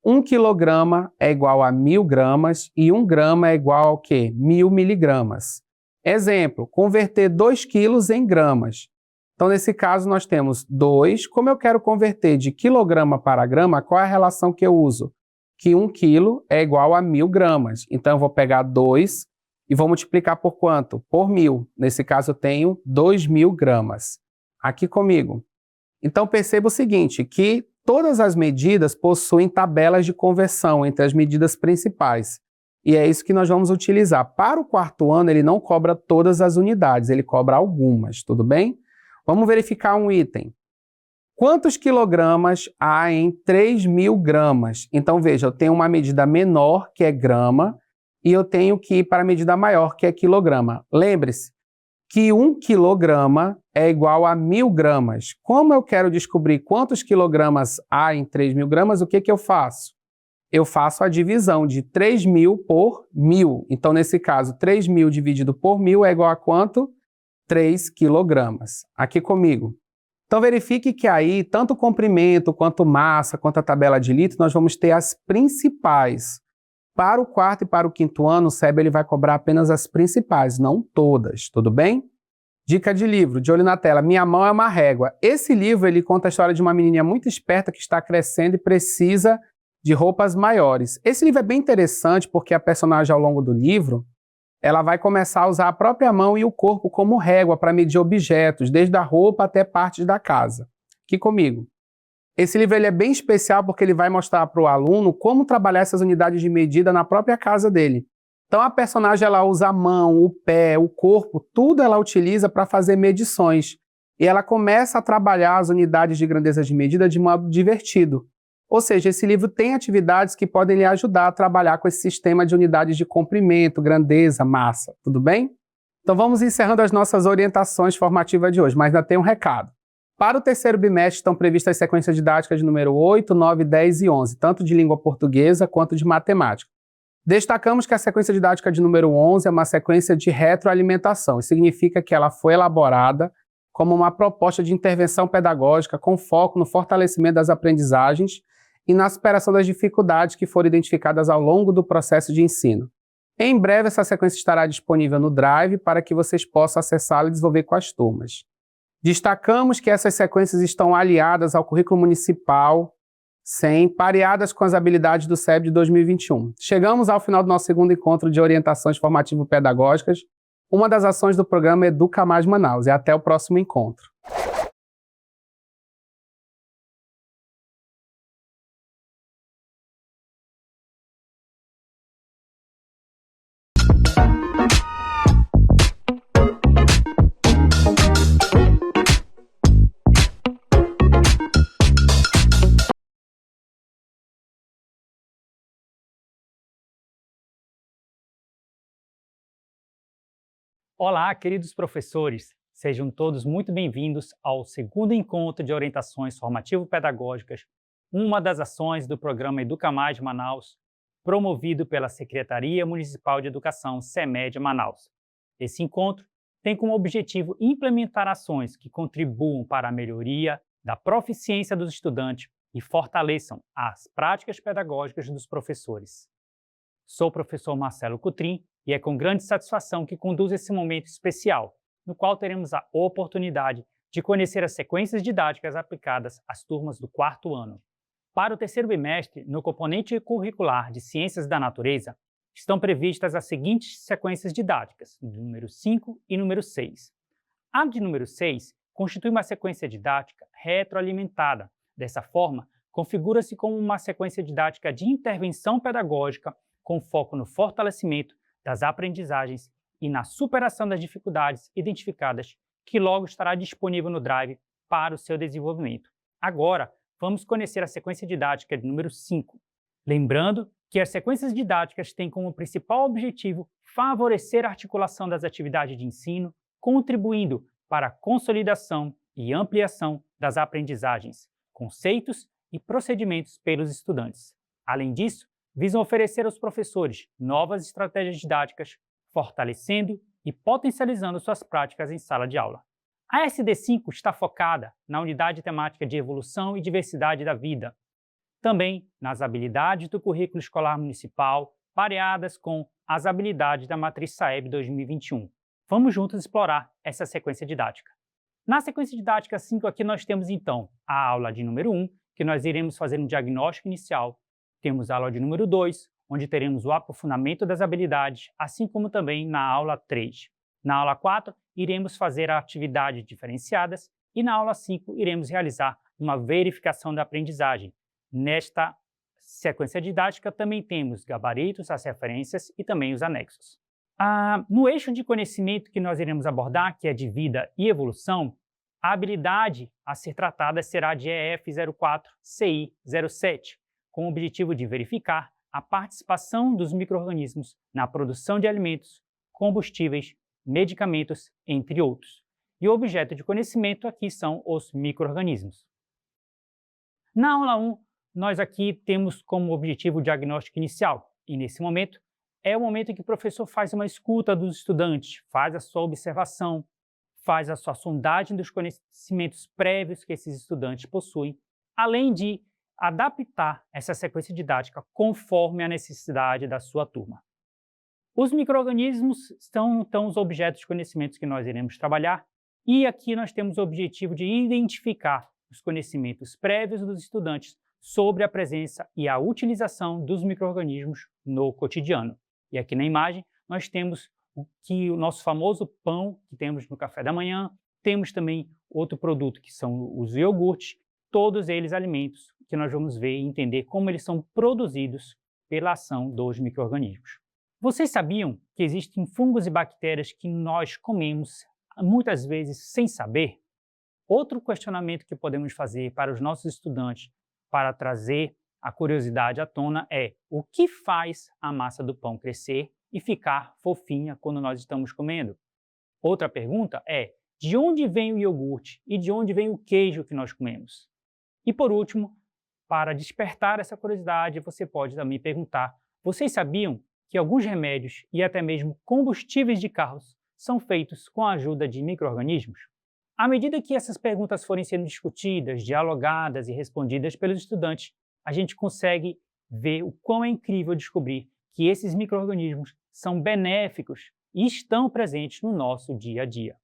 1 quilograma é igual a 1.000 gramas e 1 grama é igual ao quê? 1.000 miligramas. Exemplo, converter 2 quilos em gramas. Então, nesse caso, nós temos 2. Como eu quero converter de quilograma para grama, qual é a relação que eu uso? Que 1 quilo é igual a 1.000 gramas. Então, eu vou pegar 2 e vou multiplicar por quanto? Por 1.000. Nesse caso, eu tenho 2.000 gramas. Aqui comigo. Então, perceba o seguinte, que todas as medidas possuem tabelas de conversão entre as medidas principais. E é isso que nós vamos utilizar. Para o quarto ano, ele não cobra todas as unidades, ele cobra algumas, tudo bem? Vamos verificar um item. Quantos quilogramas há em 3.000 gramas? Então, veja, eu tenho uma medida menor, que é grama, e eu tenho que ir para a medida maior, que é quilograma. Lembre-se que 1 quilograma é igual a 1.000 gramas. Como eu quero descobrir quantos quilogramas há em 3.000 gramas, o que eu faço? Eu faço a divisão de 3.000 por 1.000. Então, nesse caso, 3.000 dividido por 1.000 é igual a quanto? 3 quilogramas. Aqui comigo. Então, verifique que aí, tanto o comprimento, quanto massa, quanto a tabela de litro, nós vamos ter as principais. Para o quarto e para o quinto ano, o SEB ele vai cobrar apenas as principais, não todas, tudo bem? Dica de livro, de olho na tela, Minha Mão é uma Régua. Esse livro ele conta a história de uma menininha muito esperta que está crescendo e precisa de roupas maiores. Esse livro é bem interessante porque a personagem ao longo do livro, ela vai começar a usar a própria mão e o corpo como régua para medir objetos, desde a roupa até partes da casa. Aqui comigo. Esse livro ele é bem especial porque ele vai mostrar para o aluno como trabalhar essas unidades de medida na própria casa dele. Então a personagem ela usa a mão, o pé, o corpo, tudo ela utiliza para fazer medições. E ela começa a trabalhar as unidades de grandeza de medida de modo divertido. Ou seja, esse livro tem atividades que podem lhe ajudar a trabalhar com esse sistema de unidades de comprimento, grandeza, massa, tudo bem? Então vamos encerrando as nossas orientações formativas de hoje, mas ainda tem um recado. Para o terceiro bimestre estão previstas as sequências didáticas de número 8, 9, 10 e 11, tanto de língua portuguesa quanto de matemática. Destacamos que a sequência didática de número 11 é uma sequência de retroalimentação. Isso significa que ela foi elaborada como uma proposta de intervenção pedagógica com foco no fortalecimento das aprendizagens e na superação das dificuldades que foram identificadas ao longo do processo de ensino. Em breve, essa sequência estará disponível no Drive para que vocês possam acessá-la e desenvolver com as turmas. Destacamos que essas sequências estão aliadas ao currículo municipal 100, pareadas com as habilidades do SEB de 2021. Chegamos ao final do nosso segundo encontro de orientações formativo-pedagógicas, uma das ações do programa Educa Mais Manaus. E até o próximo encontro. Olá, queridos professores! Sejam todos muito bem-vindos ao segundo encontro de orientações formativo-pedagógicas, uma das ações do programa Educa Mais Manaus, promovido pela Secretaria Municipal de Educação, SEMED Manaus. Esse encontro tem como objetivo implementar ações que contribuam para a melhoria da proficiência dos estudantes e fortaleçam as práticas pedagógicas dos professores. Sou o professor Marcelo Cutrim e é com grande satisfação que conduzo esse momento especial, no qual teremos a oportunidade de conhecer as sequências didáticas aplicadas às turmas do quarto ano. Para o terceiro bimestre, no componente curricular de Ciências da Natureza, estão previstas as seguintes sequências didáticas, número 5 e número 6. A de número 6 constitui uma sequência didática retroalimentada. Dessa forma, configura-se como uma sequência didática de intervenção pedagógica com foco no fortalecimento das aprendizagens e na superação das dificuldades identificadas, que logo estará disponível no Drive para o seu desenvolvimento. Agora, vamos conhecer a sequência didática de número 5. Lembrando que as sequências didáticas têm como principal objetivo favorecer a articulação das atividades de ensino, contribuindo para a consolidação e ampliação das aprendizagens, conceitos e procedimentos pelos estudantes. Além disso, visam oferecer aos professores novas estratégias didáticas, fortalecendo e potencializando suas práticas em sala de aula. A SD5 está focada na unidade temática de evolução e diversidade da vida, também nas habilidades do currículo escolar municipal, pareadas com as habilidades da Matriz SAEB 2021. Vamos juntos explorar essa sequência didática. Na sequência didática 5 aqui nós temos então a aula de número 1, que nós iremos fazer um diagnóstico inicial. Temos a aula de número 2, onde teremos o aprofundamento das habilidades, assim como também na aula 3. Na aula 4, iremos fazer atividades diferenciadas e na aula 5 iremos realizar uma verificação da aprendizagem. Nesta sequência didática também temos gabaritos, as referências e também os anexos. No eixo de conhecimento que nós iremos abordar, que é de vida e evolução, a habilidade a ser tratada será de EF04-CI07, com o objetivo de verificar a participação dos micro-organismos na produção de alimentos, combustíveis, medicamentos, entre outros. E o objeto de conhecimento aqui são os micro-organismos. Na aula 1, nós aqui temos como objetivo o diagnóstico inicial, e nesse momento é o momento em que o professor faz uma escuta dos estudantes, faz a sua observação, faz a sua sondagem dos conhecimentos prévios que esses estudantes possuem, além de adaptar essa sequência didática conforme a necessidade da sua turma. Os micro-organismos são, então, os objetos de conhecimentos que nós iremos trabalhar, e aqui nós temos o objetivo de identificar os conhecimentos prévios dos estudantes sobre a presença e a utilização dos micro-organismos no cotidiano. E aqui na imagem nós temos o nosso famoso pão que temos no café da manhã, temos também outro produto que são os iogurtes, todos eles alimentos que nós vamos ver e entender como eles são produzidos pela ação dos micro-organismos. Vocês sabiam que existem fungos e bactérias que nós comemos muitas vezes sem saber? Outro questionamento que podemos fazer para os nossos estudantes para trazer a curiosidade à tona é: o que faz a massa do pão crescer e ficar fofinha quando nós estamos comendo? Outra pergunta é: de onde vem o iogurte e de onde vem o queijo que nós comemos? E por último, para despertar essa curiosidade, você pode também perguntar: vocês sabiam que alguns remédios e até mesmo combustíveis de carros são feitos com a ajuda de micro-organismos? À medida que essas perguntas forem sendo discutidas, dialogadas e respondidas pelos estudantes, a gente consegue ver o quão é incrível descobrir que esses micro-organismos são benéficos e estão presentes no nosso dia a dia.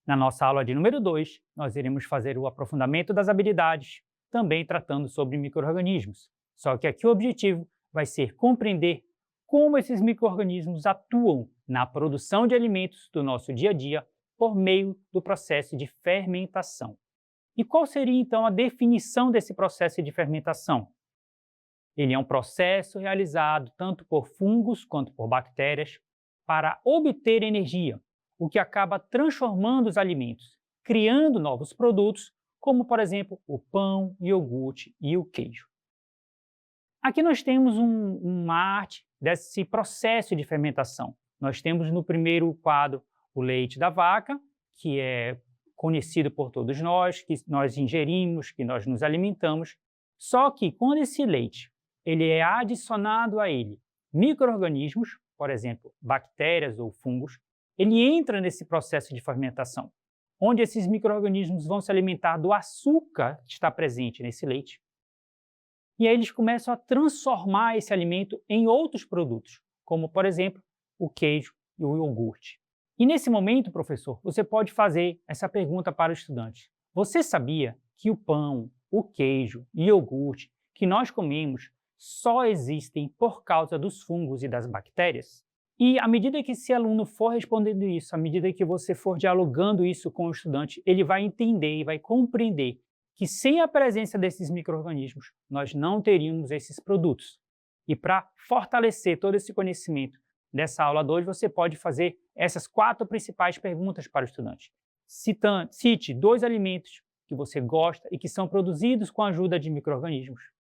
Na nossa aula de número 2, nós iremos fazer o aprofundamento das habilidades, também tratando sobre micro-organismos. Só que aqui o objetivo vai ser compreender como esses micro-organismos atuam na produção de alimentos do nosso dia a dia por meio do processo de fermentação. E qual seria então a definição desse processo de fermentação? Ele é um processo realizado tanto por fungos quanto por bactérias para obter energia, o que acaba transformando os alimentos, criando novos produtos, como por exemplo o pão, o iogurte e o queijo. Aqui nós temos uma arte desse processo de fermentação. Nós temos no primeiro quadro o leite da vaca, que é conhecido por todos nós, que nós ingerimos, que nós nos alimentamos. Só que quando esse leite ele é adicionado a ele micro-organismos, por exemplo, bactérias ou fungos, ele entra nesse processo de fermentação, onde esses micro-organismos vão se alimentar do açúcar que está presente nesse leite. E aí eles começam a transformar esse alimento em outros produtos, como, por exemplo, o queijo e o iogurte. E nesse momento, professor, você pode fazer essa pergunta para o estudante. Você sabia que o pão, o queijo e o iogurte que nós comemos só existem por causa dos fungos e das bactérias? E à medida que esse aluno for respondendo isso, à medida que você for dialogando isso com o estudante, ele vai entender e vai compreender que sem a presença desses micro-organismos, nós não teríamos esses produtos. E para fortalecer todo esse conhecimento dessa aula de hoje, você pode fazer essas 4 principais perguntas para o estudante. Cite 2 alimentos que você gosta e que são produzidos com a ajuda de micro-organismos.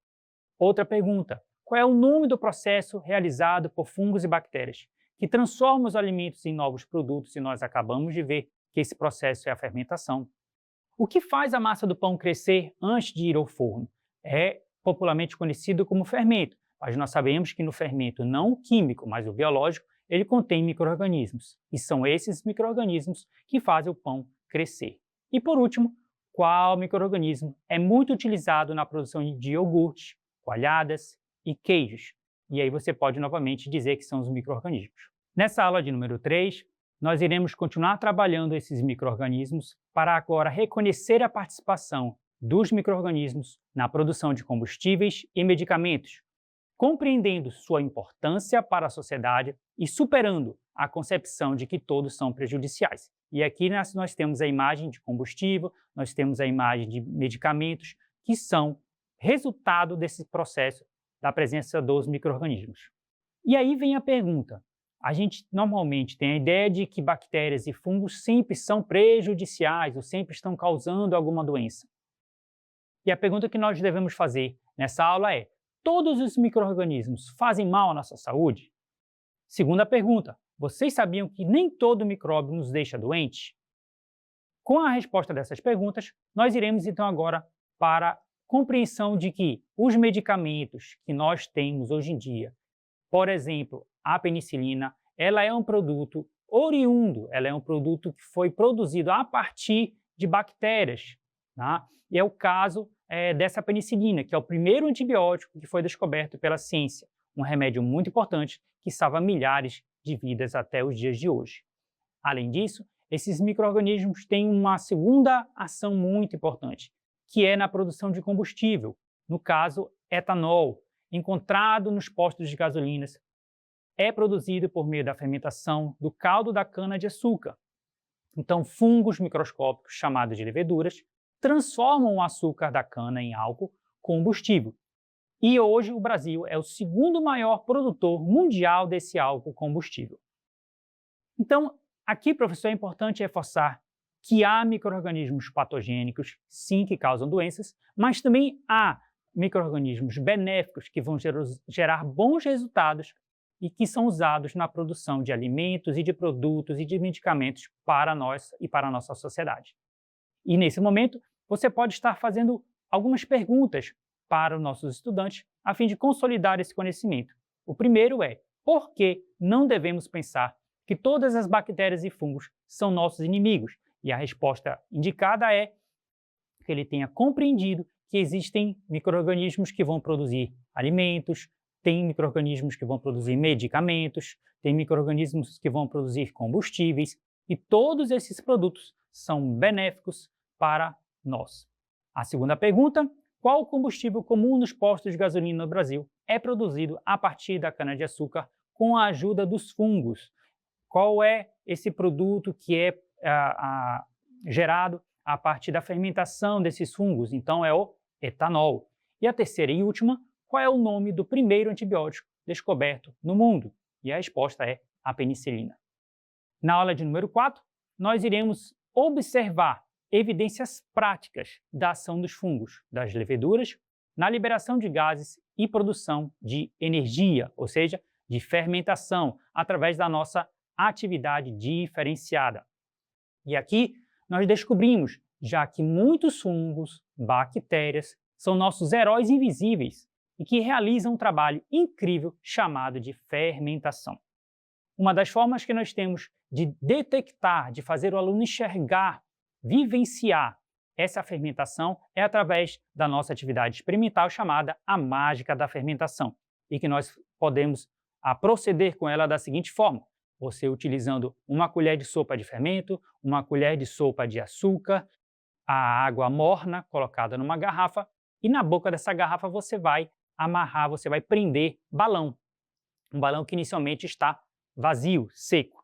Outra pergunta: qual é o nome do processo realizado por fungos e bactérias que transformam os alimentos em novos produtos, e nós acabamos de ver que esse processo é a fermentação? O que faz a massa do pão crescer antes de ir ao forno? É popularmente conhecido como fermento, mas nós sabemos que no fermento não o químico, mas o biológico, ele contém micro-organismos, e são esses micro-organismos que fazem o pão crescer. E por último, qual micro-organismo é muito utilizado na produção de iogurtes, coalhadas e queijos? E aí você pode novamente dizer que são os micro-organismos. Nessa aula de número 3, nós iremos continuar trabalhando esses micro-organismos para agora reconhecer a participação dos micro-organismos na produção de combustíveis e medicamentos, compreendendo sua importância para a sociedade e superando a concepção de que todos são prejudiciais. E aqui nós temos a imagem de combustível, nós temos a imagem de medicamentos, que são resultado desse processo da presença dos micro-organismos. E aí vem a pergunta: a gente normalmente tem a ideia de que bactérias e fungos sempre são prejudiciais ou sempre estão causando alguma doença. E a pergunta que nós devemos fazer nessa aula é: todos os micro-organismos fazem mal à nossa saúde? Segunda pergunta: vocês sabiam que nem todo micróbio nos deixa doente? Com a resposta dessas perguntas, nós iremos então agora para a compreensão de que os medicamentos que nós temos hoje em dia, por exemplo, a penicilina, ela é um produto oriundo, ela é um produto que foi produzido a partir de bactérias, tá? E é o caso dessa penicilina, que é o primeiro antibiótico que foi descoberto pela ciência, um remédio muito importante que salva milhares de vidas até os dias de hoje. Além disso, esses micro-organismos têm uma segunda ação muito importante, que é na produção de combustível, no caso, etanol, encontrado nos postos de gasolinas, é produzido por meio da fermentação do caldo da cana-de-açúcar. Então, fungos microscópicos, chamados de leveduras, transformam o açúcar da cana em álcool combustível. E hoje o Brasil é o segundo maior produtor mundial desse álcool combustível. Então, aqui, professor, é importante reforçar que há micro-organismos patogênicos, sim, que causam doenças, mas também há micro-organismos benéficos que vão gerar bons resultados e que são usados na produção de alimentos e de produtos e de medicamentos para nós e para a nossa sociedade. E nesse momento, você pode estar fazendo algumas perguntas para os nossos estudantes a fim de consolidar esse conhecimento. O primeiro é: por que não devemos pensar que todas as bactérias e fungos são nossos inimigos? E a resposta indicada é que ele tenha compreendido que existem micro-organismos que vão produzir alimentos, tem micro-organismos que vão produzir medicamentos, tem micro-organismos que vão produzir combustíveis, e todos esses produtos são benéficos para nós. A segunda pergunta: qual o combustível comum nos postos de gasolina no Brasil é produzido a partir da cana-de-açúcar com a ajuda dos fungos? Qual é esse produto que é gerado a partir da fermentação desses fungos? Então, é o etanol. E a terceira e última: qual é o nome do primeiro antibiótico descoberto no mundo? E a resposta é a penicilina. Na aula de número 4, nós iremos observar evidências práticas da ação dos fungos, das leveduras, na liberação de gases e produção de energia, ou seja, de fermentação, através da nossa atividade diferenciada. E aqui nós descobrimos já que muitos fungos, bactérias, são nossos heróis invisíveis e que realizam um trabalho incrível chamado de fermentação. Uma das formas que nós temos de detectar, de fazer o aluno enxergar, vivenciar essa fermentação é através da nossa atividade experimental chamada a mágica da fermentação, e que nós podemos proceder com ela da seguinte forma: você utilizando uma colher de sopa de fermento, uma colher de sopa de açúcar, a água morna colocada numa garrafa, e na boca dessa garrafa você vai amarrar, você vai prender balão, um balão que inicialmente está vazio, seco.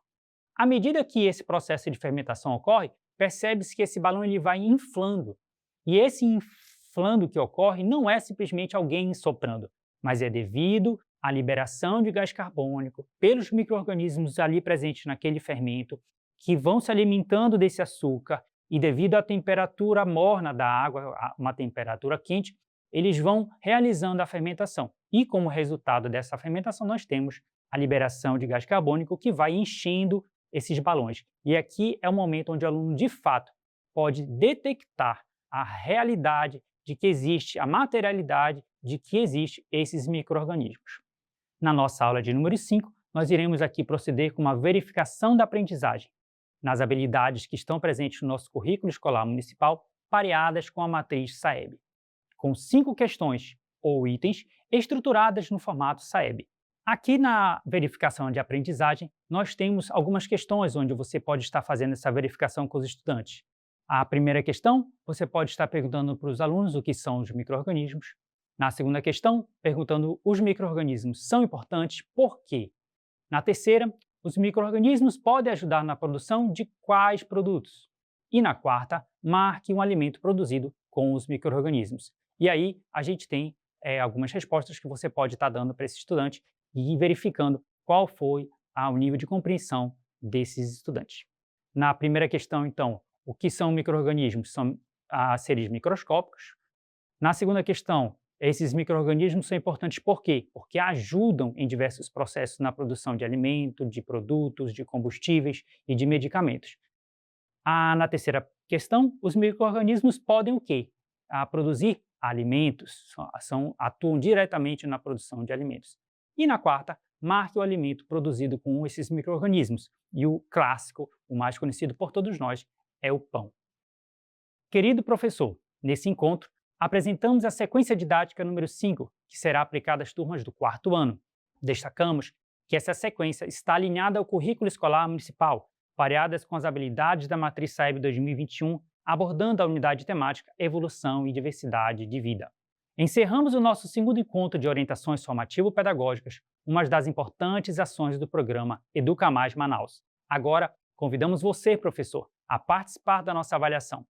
À medida que esse processo de fermentação ocorre, percebe-se que esse balão ele vai inflando. E esse inflando que ocorre não é simplesmente alguém soprando, mas é devido à liberação de gás carbônico pelos micro-organismos ali presentes naquele fermento, que vão se alimentando desse açúcar, e devido à temperatura morna da água, uma temperatura quente, eles vão realizando a fermentação. E como resultado dessa fermentação, nós temos a liberação de gás carbônico que vai enchendo esses balões. E aqui é o momento onde o aluno, de fato, pode detectar a realidade de que existe, a materialidade de que existe esses micro-organismos. Na nossa aula de número 5, nós iremos aqui proceder com uma verificação da aprendizagem nas habilidades que estão presentes no nosso currículo escolar municipal, pareadas com a matriz SAEB, com 5 questões ou itens estruturadas no formato SAEB. Aqui na verificação de aprendizagem, nós temos algumas questões onde você pode estar fazendo essa verificação com os estudantes. A primeira questão, você pode estar perguntando para os alunos o que são os micro-organismos. Na segunda questão, perguntando os micro-organismos são importantes, por quê? Na terceira, os micro-organismos podem ajudar na produção de quais produtos? E na quarta, marque um alimento produzido com os micro-organismos. E aí, a gente tem algumas respostas que você pode estar dando para esse estudante e ir verificando qual foi o nível de compreensão desses estudantes. Na primeira questão, então, o que são micro-organismos? São seres microscópicos. Na segunda questão, esses micro-organismos são importantes por quê? Porque ajudam em diversos processos na produção de alimento, de produtos, de combustíveis e de medicamentos. Na terceira questão, os micro-organismos podem o quê? Produzir alimentos, atuam diretamente na produção de alimentos. E na quarta, marque o alimento produzido com esses micro-organismos. E o clássico, o mais conhecido por todos nós, é o pão. Querido professor, nesse encontro, apresentamos a sequência didática número 5, que será aplicada às turmas do 4º ano. Destacamos que essa sequência está alinhada ao currículo escolar municipal, pareadas com as habilidades da Matriz SAEB 2021, abordando a unidade temática Evolução e Diversidade de Vida. Encerramos o nosso segundo encontro de orientações formativo-pedagógicas, uma das importantes ações do programa Educa Mais Manaus. Agora, convidamos você, professor, a participar da nossa avaliação.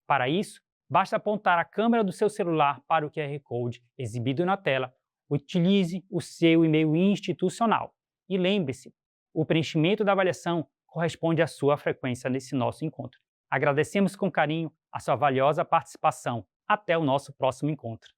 Para isso, basta apontar a câmera do seu celular para o QR Code exibido na tela, utilize o seu e-mail institucional. E lembre-se, o preenchimento da avaliação corresponde à sua frequência nesse nosso encontro. Agradecemos com carinho a sua valiosa participação. Até o nosso próximo encontro.